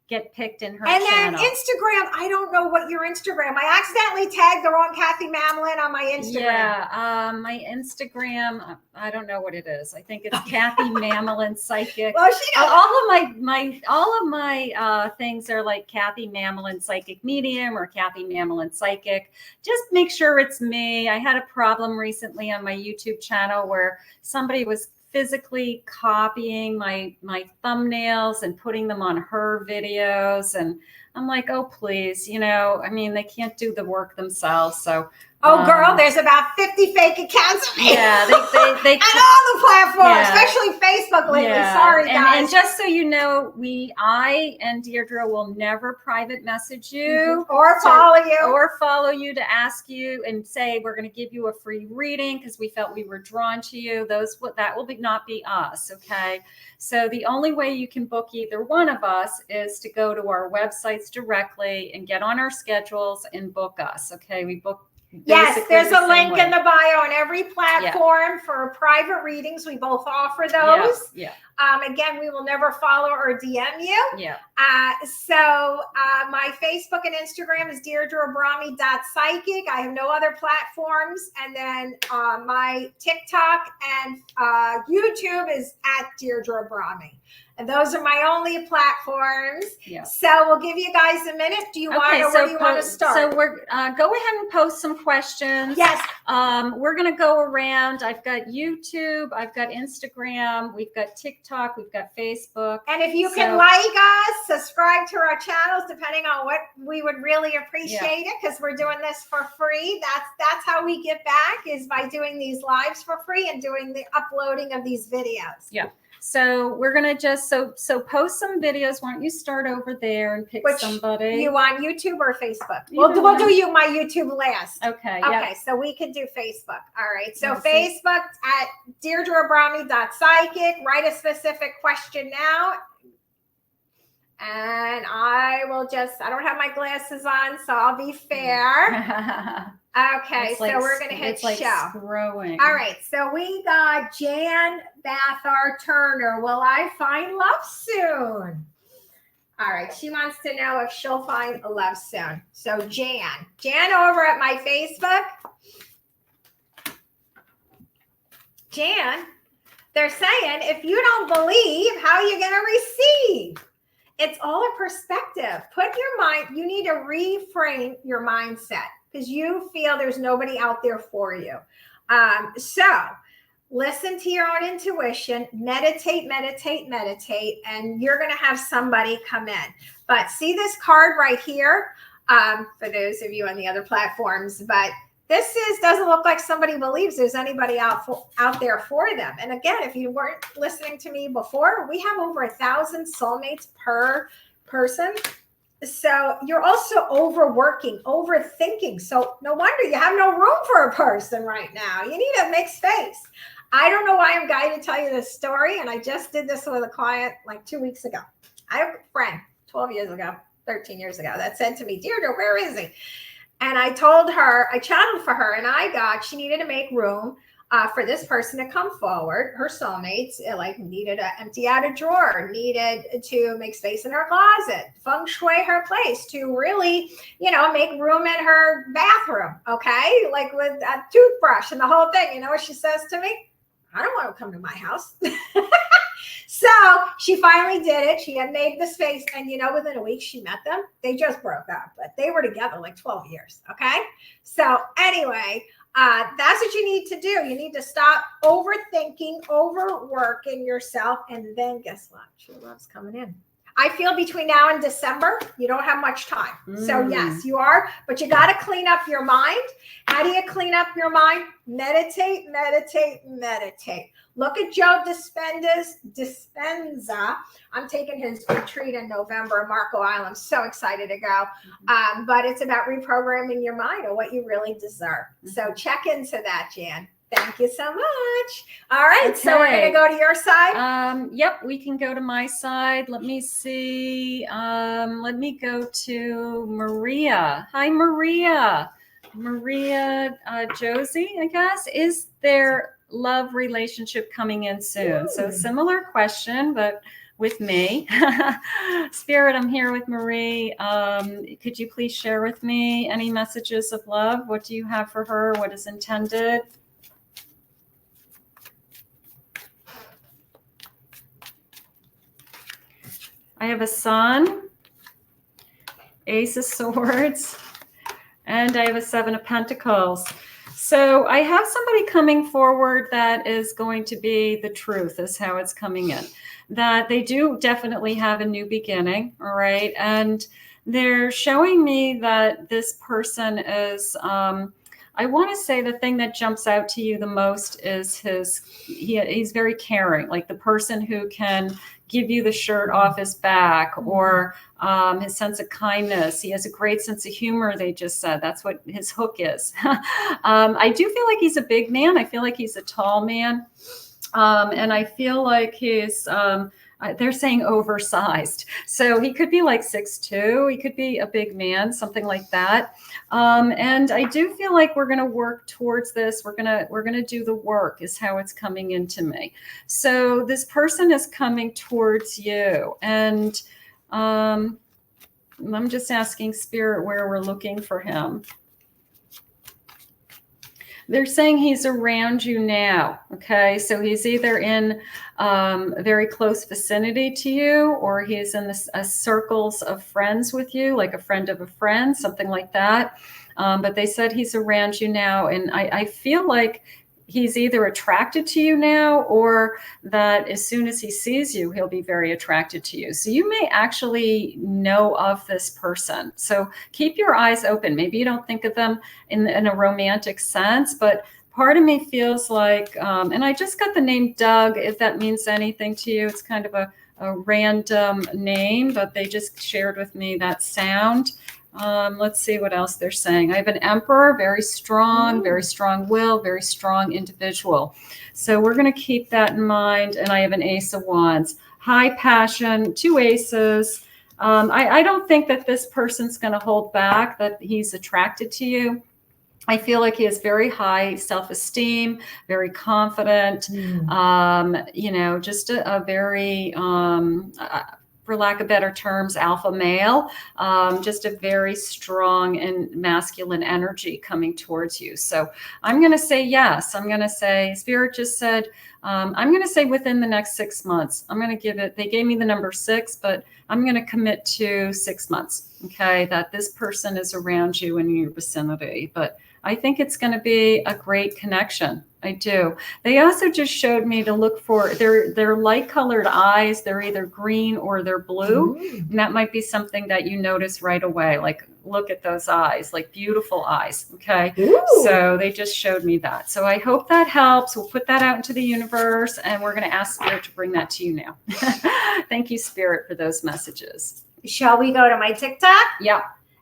get picked in her channel. And then Instagram, I don't know what your Instagram. I accidentally tagged the wrong Kathy Mamolen on my Instagram. Yeah, my Instagram, I don't know what it is. I think it's Kathy Mamolen Psychic. Well, she knows. All of my things are like Kathy Mamolen Psychic Medium or Kathy Mamolen Psychic. Just make sure it's me. I had a problem recently on my YouTube channel where somebody was physically copying my thumbnails and putting them on her videos. And I'm like, oh, please, I mean, they can't do the work themselves. So, girl, there's about 50 fake accounts of me. Yeah, they and all the platforms, especially Facebook lately. Yeah. Sorry, guys. And just so you know, I and Deirdre will never private message you or follow you to ask you and say we're going to give you a free reading because we felt we were drawn to you. That will not be us. Okay. So the only way you can book either one of us is to go to our websites directly and get on our schedules and book us. Okay. We book. Yes, there's a link in the bio on every platform for private readings. We both offer those. Yeah. Again, we will never follow or DM you. Yeah. So my Facebook and Instagram is DeirdreAbrami.psychic. I have no other platforms. And then my TikTok and YouTube is at Deirdre Abrami. And those are my only platforms. Yeah. So we'll give you guys a minute. Do you want to, where do you want to start? So we're go ahead and post some questions. Yes. We're going to go around. I've got YouTube. I've got Instagram. We've got TikTok. We've got Facebook. And if you can like us, subscribe to our channels, depending on what we would really appreciate it, because we're doing this for free. That's how we get back, is by doing these lives for free and doing the uploading of these videos. Yeah. So we're going to just, so post some videos. Why don't you start over there and pick somebody? You want YouTube or Facebook? We'll do my YouTube last. Okay. Okay. So we can do Facebook. All right. So Facebook at DeirdreAbrami.psychic. Write a specific question now. And I don't have my glasses on, so I'll be fair. Okay, so we're going to hit show. Scrolling. All right, so we got Jan Bathar Turner. Will I find love soon? All right, she wants to know if she'll find a love soon. So Jan over at my Facebook. Jan, they're saying, if you don't believe, how are you going to receive? It's all a perspective. You need to reframe your mindset, because you feel there's nobody out there for you. So listen to your own intuition, meditate, and you're going to have somebody come in. But see this card right here, for those of you on the other platforms, but this doesn't look like somebody believes there's anybody out there for them. And again, if you weren't listening to me before, we have over 1,000 soulmates per person. So you're also overworking, overthinking. So no wonder you have no room for a person right now. You need a mixed space. I don't know why I'm guided to tell you this story. And I just did this with a client like 2 weeks ago. I have a friend 12 years ago, 13 years ago, that said to me, Deirdre, where is he? And I told her, I channeled for her, and she needed to make room for this person to come forward. Her soulmates needed to empty out a drawer, needed to make space in her closet, feng shui her place, to really, make room in her bathroom. Okay. Like with a toothbrush and the whole thing. You know what she says to me? I don't want to come to my house. So she finally did it. She had made the space, and within a week she met them. They just broke up, but they were together like 12 years. Okay. So anyway, that's what you need to do. You need to stop overthinking, overworking yourself. And then guess what? True love's coming in. I feel between now and December, you don't have much time. So yes, you are, but you got to clean up your mind. How do you clean up your mind? Meditate. Look at Joe Dispenza. I'm taking his retreat in November in Marco Island. I'm so excited to go. But it's about reprogramming your mind and what you really deserve. So check into that, Jan. Thank you so much. All right. So we're going to go to your side. Yep, we can go to my side. Let me see. Let me go to Maria. Hi, Maria. Maria Josie, I guess. Is there love relationship coming in soon? So similar question, but with me. Spirit, I'm here with Marie. Could you please share with me any messages of love? What do you have for her? What is intended? I have a Sun, Ace of Swords, and I have a Seven of Pentacles. So I have somebody coming forward that is going to be the truth, is how it's coming in. That they do definitely have a new beginning, all right? And they're showing me that this person is, I want to say the thing that jumps out to you the most is he's very caring, like the person who can give you the shirt off his back, or his sense of kindness. He has a great sense of humor, they just said. That's what his hook is. I do feel like he's a big man. I feel like he's a tall man. And I feel like he's, they're saying oversized. So he could be like 6'2". He could be a big man, something like that. And I do feel like we're going to work towards this. We're going to do the work, is how it's coming into me. So this person is coming towards you. And I'm just asking Spirit where we're looking for him. They're saying he's around you now. Okay. So he's either in a very close vicinity to you, or he's in circles of friends with you, like a friend of a friend, something like that. But they said he's around you now. And I feel like he's either attracted to you now, or that as soon as he sees you, he'll be very attracted to you. So you may actually know of this person. So keep your eyes open. Maybe you don't think of them in a romantic sense, but part of me feels like, and I just got the name Doug, if that means anything to you. It's kind of a random name, but they just shared with me that sound. Let's see what else they're saying. I have an Emperor, very strong will, very strong individual. So we're going to keep that in mind. And I have an Ace of Wands, high passion, 2 aces. I don't think that this person's going to hold back, that he's attracted to you. I feel like he has very high self-esteem, very confident, you know, just a very, for lack of better terms, alpha male, just a very strong and masculine energy coming towards you. So I'm going to say yes. I'm going to say, Spirit just said, I'm going to say within the next 6 months. I'm going to give it, they gave me the number 6, but I'm going to commit to 6 months. Okay. That this person is around you in your vicinity, but I think it's going to be a great connection. I do. They also just showed me to look for their light colored eyes. They're either green or they're blue. And that might be something that you notice right away. Like, look at those eyes, like beautiful eyes. Okay. So they just showed me that. So I hope that helps. We'll put that out into the universe, and we're going to ask Spirit to bring that to you now. Thank you, Spirit, for those messages. Shall we go to my TikTok? Yeah.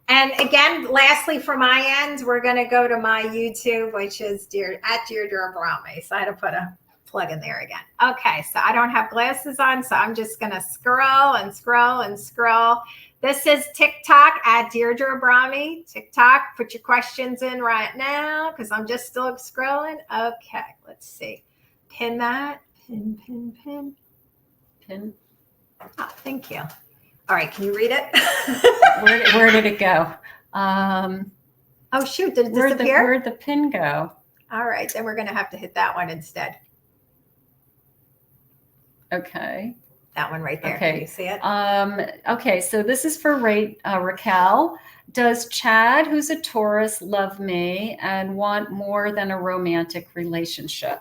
And again, lastly, for my end, we're going to go to my YouTube, which is at Deirdre Abrami. So I had to put a plug in there again. Okay, so I don't have glasses on, so I'm just going to scroll and scroll and scroll. This is TikTok at Deirdre Abrami. TikTok, put your questions in right now because I'm just still scrolling. Okay, let's see. Pin that. Pin. Oh, thank you. All right, can you read it? Where did it go? Oh, shoot, did it disappear? Where'd the pin go? All right, then we're going to have to hit that one instead. Okay. That one right there. Okay. Can you see it? Okay, so this is for Raquel. Does Chad, who's a Taurus, love me and want more than a romantic relationship?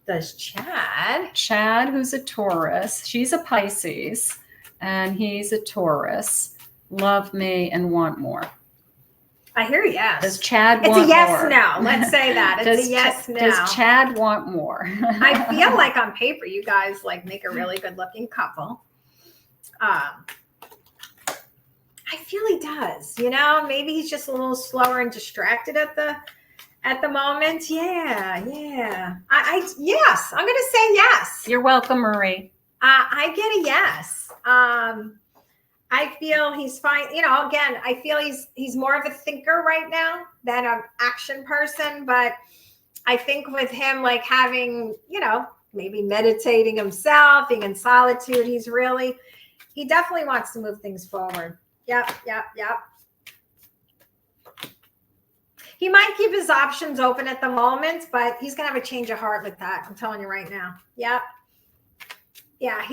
Does Chad? Chad, who's a Taurus, she's a Pisces, and he's a Taurus, love me and want more. I hear yes. Does Chad want more? It's a yes, no. Let's say that. It's a yes, no. Does Chad want more? I feel like on paper, you guys like make a really good looking couple. I feel he does. You know, maybe he's just a little slower and distracted at the At the moment, yeah. Yes, I'm going to say yes. You're welcome, Marie. I get a yes. I feel he's fine. You know, again, I feel he's more of a thinker right now than an action person. But I think with him, like having, you know, maybe meditating himself, being in solitude, he definitely wants to move things forward. Yep. He might keep his options open at the moment, but he's going to have a change of heart with that. I'm telling you right now. Yep. Yeah.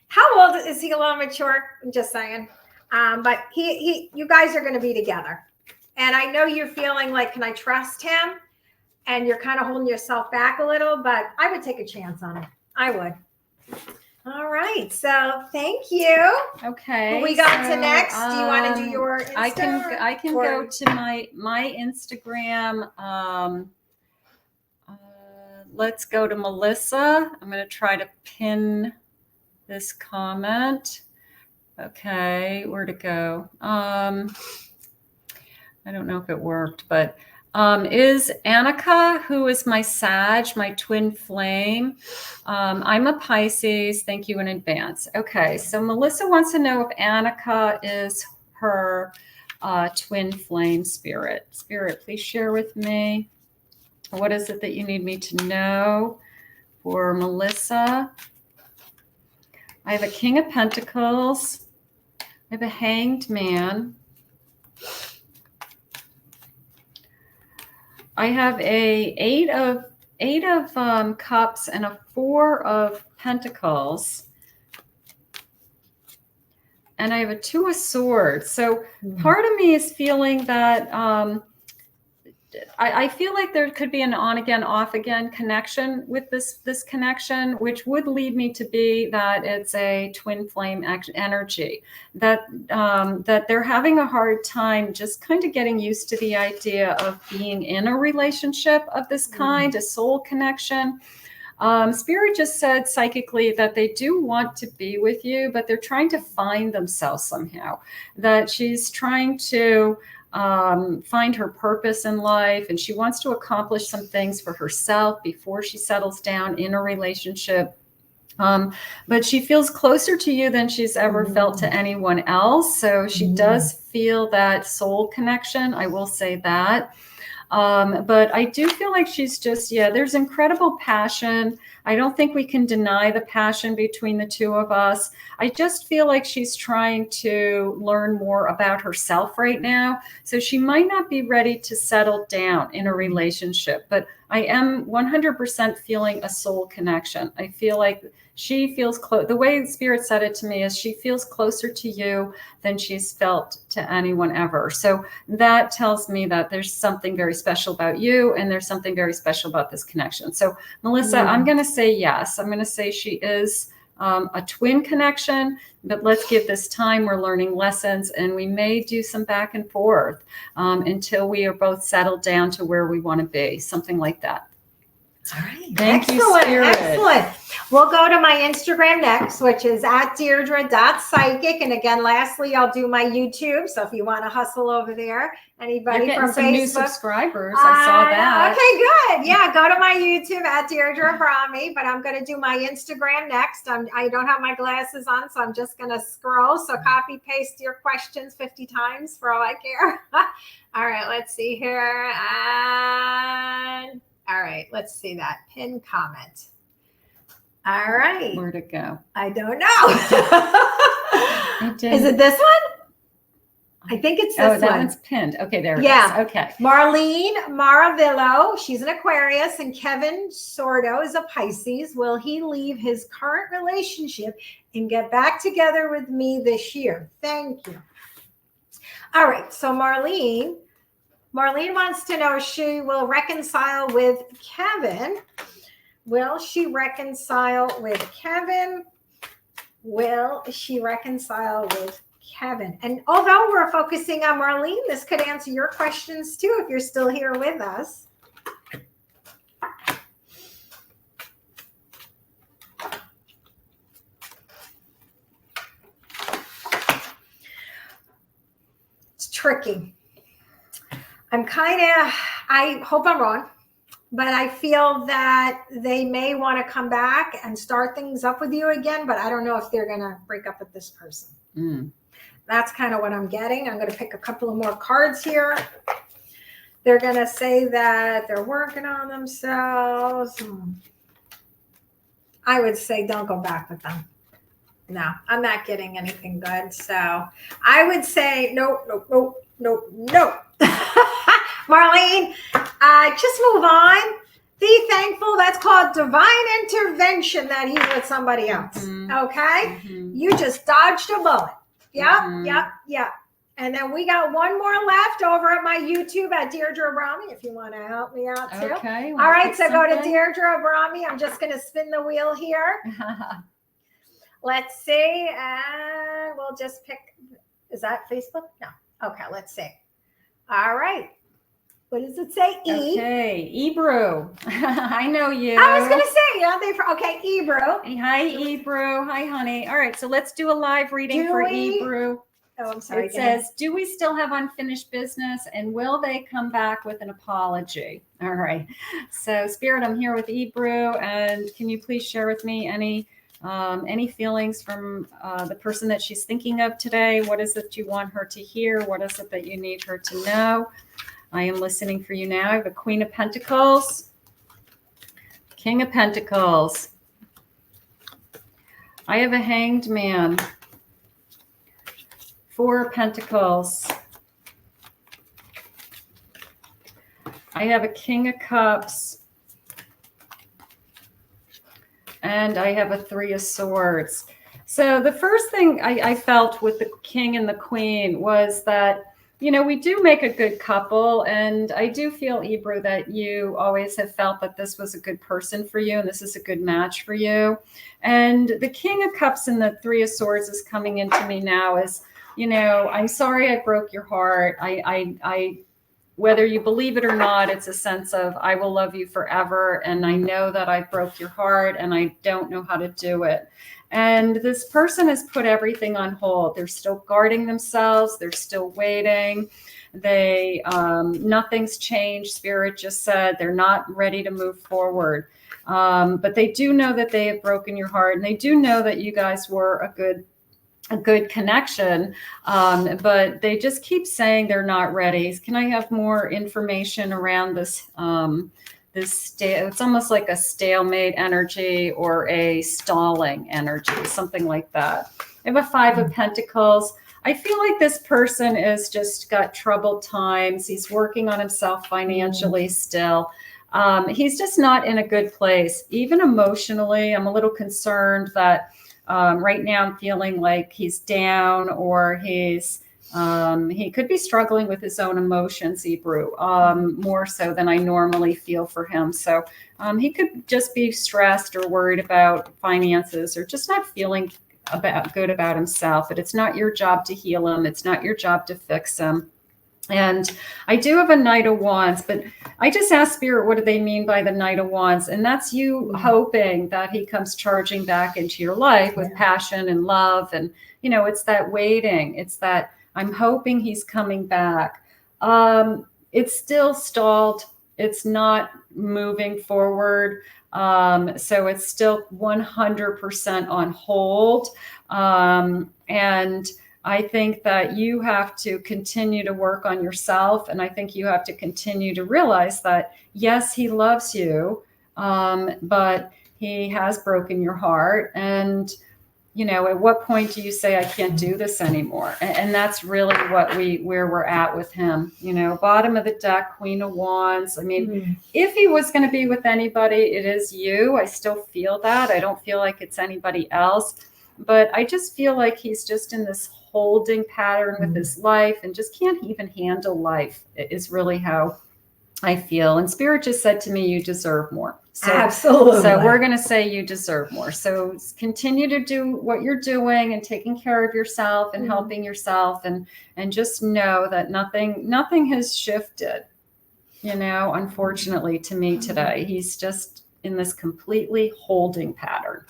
How old is he? A little mature? I'm just saying. But you guys are going to be together. And I know you're feeling like, can I trust him? And you're kind of holding yourself back a little, but I would take a chance on it. I would. All right. So thank you. Okay. Who we got to next? Do you want to do your Insta? I can go to my Instagram. Let's go to Melissa. I'm going to try to pin this comment. Okay, where to go? I don't know if it worked, but is Annika, who is my Sag, my twin flame. I'm a Pisces. Thank you in advance. Okay, so Melissa wants to know if Annika is her twin flame spirit. Spirit, please share with me. What is it that you need me to know for Melissa? I have a King of Pentacles. I have a Hanged Man. I have a eight of cups and a 4 of pentacles. And I have a 2 of swords. So part of me is feeling that I feel like there could be an on again, off again connection with this connection, which would lead me to be that it's a twin flame energy, that they're having a hard time just kind of getting used to the idea of being in a relationship of this kind, a soul connection. Spirit just said psychically that they do want to be with you, but they're trying to find themselves somehow, that she's trying to find her purpose in life, and she wants to accomplish some things for herself before she settles down in a relationship. But she feels closer to you than she's ever felt to anyone else. So she does feel that soul connection. I will say that. But I do feel like she's just, there's incredible passion. I don't think we can deny the passion between the two of us. I just feel like she's trying to learn more about herself right now. So she might not be ready to settle down in a relationship, but I am 100% feeling a soul connection. I feel like she feels close. The way Spirit said it to me is she feels closer to you than she's felt to anyone ever. So that tells me that there's something very special about you, and there's something very special about this connection. So Melissa, I'm going to say yes. I'm going to say she is a twin connection, but let's give this time. We're learning lessons, and we may do some back and forth until we are both settled down to where we want to be, something like that. All right. Thank you, Spirit. Excellent. We'll go to my Instagram next, which is at Deirdre.psychic. And again, lastly, I'll do my YouTube. So if you want to hustle over there, anybody You're from some Facebook. New subscribers. I saw that. Okay, good. Yeah, go to my YouTube at Deirdre Abrami, but I'm going to do my Instagram next. I don't have my glasses on, so I'm just going to scroll. So copy, paste your questions 50 times for all I care. All right, let's see here. And all right, let's see that pin comment. All right. Where'd it go? I don't know. Is it this one? I think it's this one. Oh, that one's pinned. Okay, there it is. Okay. Marlene Maravillo, she's an Aquarius, and Kevin Sordo is a Pisces. Will he leave his current relationship and get back together with me this year? Thank you. All right, so Marlene wants to know if she will reconcile with Kevin. Will she reconcile with Kevin? Will she reconcile with Kevin? And although we're focusing on Marlene, this could answer your questions too if you're still here with us. It's tricky. I hope I'm wrong, but I feel that they may want to come back and start things up with you again, but I don't know if they're going to break up with this person. That's kind of what I'm getting. I'm going to pick a couple of more cards here. They're going to say that they're working on themselves. I would say don't go back with them. No, I'm not getting anything good. So I would say no. Marlene, just move on. Be thankful. That's called divine intervention that he's with somebody else. Okay? You just dodged a bullet. Yep. And then we got one more left over at my YouTube at Deirdre Abrami, if you want to help me out too. Okay. All right, so go to Deirdre Abrami. I'm just going to spin the wheel here. Let's see. And we'll just pick. Is that Facebook? No. Okay, let's see. All right. What does it say? E. Okay, Ebru. I know you. I was going to say, okay, Ebru. Hi, Ebru. Hi, honey. All right, so let's do a live reading for Ebru. Oh, I'm sorry. It says, do we still have unfinished business, and will they come back with an apology? All right. So, Spirit, I'm here with Ebru, and can you please share with me any feelings from the person that she's thinking of today? What is it you want her to hear? What is it that you need her to know? I am listening for you now. I have a Queen of Pentacles, King of Pentacles. I have a Hanged Man, Four of Pentacles. I have a King of Cups. And I have a Three of Swords. So the first thing I felt with the King and the Queen was that, you know, we do make a good couple. And I do feel, Ebru, that you always have felt that this was a good person for you and this is a good match for you. And the King of Cups and the Three of Swords is coming into me now as, you know, I'm sorry I broke your heart. I whether you believe it or not, it's a sense of I will love you forever. And I know that I broke your heart and I don't know how to do it. And this person has put everything on hold. They're still guarding themselves. They're still waiting. They, nothing's changed. Spirit just said they're not ready to move forward. But they do know that they have broken your heart. And they do know that you guys were a good connection, but they just keep saying they're not ready. Can I have more information around this? It's almost like a stalemate energy or a stalling energy, something like that. I have a Five of Pentacles. I feel like this person is just got troubled times. He's working on himself financially still. He's just not in a good place. Even emotionally, I'm a little concerned that right now I'm feeling like he's down or he could be struggling with his own emotions, Ebru, more so than I normally feel for him. So he could just be stressed or worried about finances or just not feeling good about himself. But it's not your job to heal him. It's not your job to fix him. And I do have a Knight of Wands, but I just asked Spirit, what do they mean by the Knight of Wands? And that's you hoping that he comes charging back into your life with passion and love. And, you know, it's that waiting. It's that I'm hoping he's coming back. It's still stalled. It's not moving forward. So it's still 100% on hold. And I think that you have to continue to work on yourself. And I think you have to continue to realize that, yes, he loves you, but he has broken your heart. And, you know, at what point do you say, I can't do this anymore? And that's really where we're at with him. You know, bottom of the deck, Queen of Wands. I mean, if he was going to be with anybody, it is you. I still feel that. I don't feel like it's anybody else. But I just feel like he's just in this holding pattern with his life and just can't even handle life is really how I feel. And Spirit just said to me, you deserve more. So, absolutely. So we're going to say you deserve more. So continue to do what you're doing and taking care of yourself and helping yourself and just know that nothing has shifted, you know, unfortunately to me today. He's just in this completely holding pattern,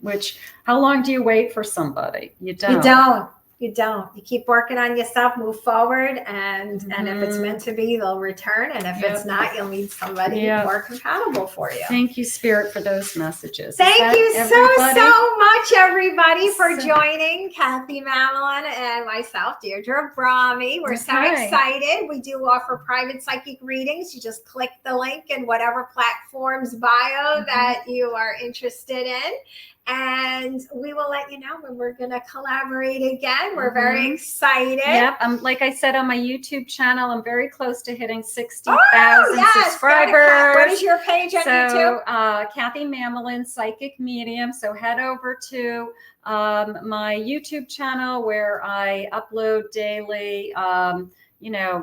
which how long do you wait for somebody? You don't. You don't. You keep working on yourself, move forward, and if it's meant to be, they'll return. And if it's not, you'll meet somebody more compatible for you. Thank you, Spirit, for those messages. Thank you so much, everybody, for joining Kathy Mamolen and myself, Deirdre Abrami. We're so excited. We do offer private psychic readings. You just click the link in whatever platform's bio that you are interested in. And we will let you know when we're going to collaborate again. We're very excited. Yep. Like I said on my YouTube channel, I'm very close to hitting 60,000 subscribers. What is your page on YouTube? Kathy Mamolen, Psychic Medium. So head over to my YouTube channel where I upload daily,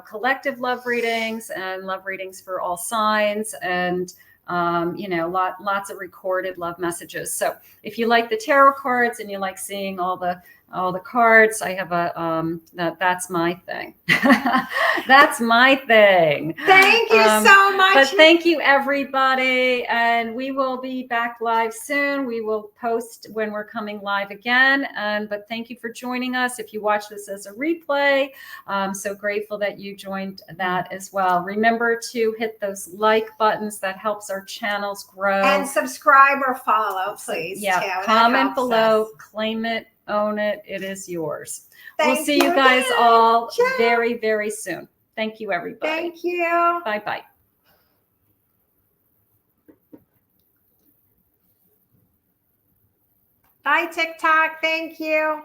collective love readings and love readings for all signs, and lots of recorded love messages. So if you like the tarot cards and you like seeing all the cards, I have that's my thing. That's my thing. Thank you so much. But thank you, everybody. And we will be back live soon. We will post when we're coming live again. But thank you for joining us. If you watch this as a replay, I'm so grateful that you joined that as well. Remember to hit those like buttons. That helps our channels grow. And subscribe or follow, please. Yeah. Comment below. Claim it. Own it. It is yours. We'll see you guys all very, very soon. Thank you, everybody. Thank you. Bye-bye. Bye, TikTok. Thank you.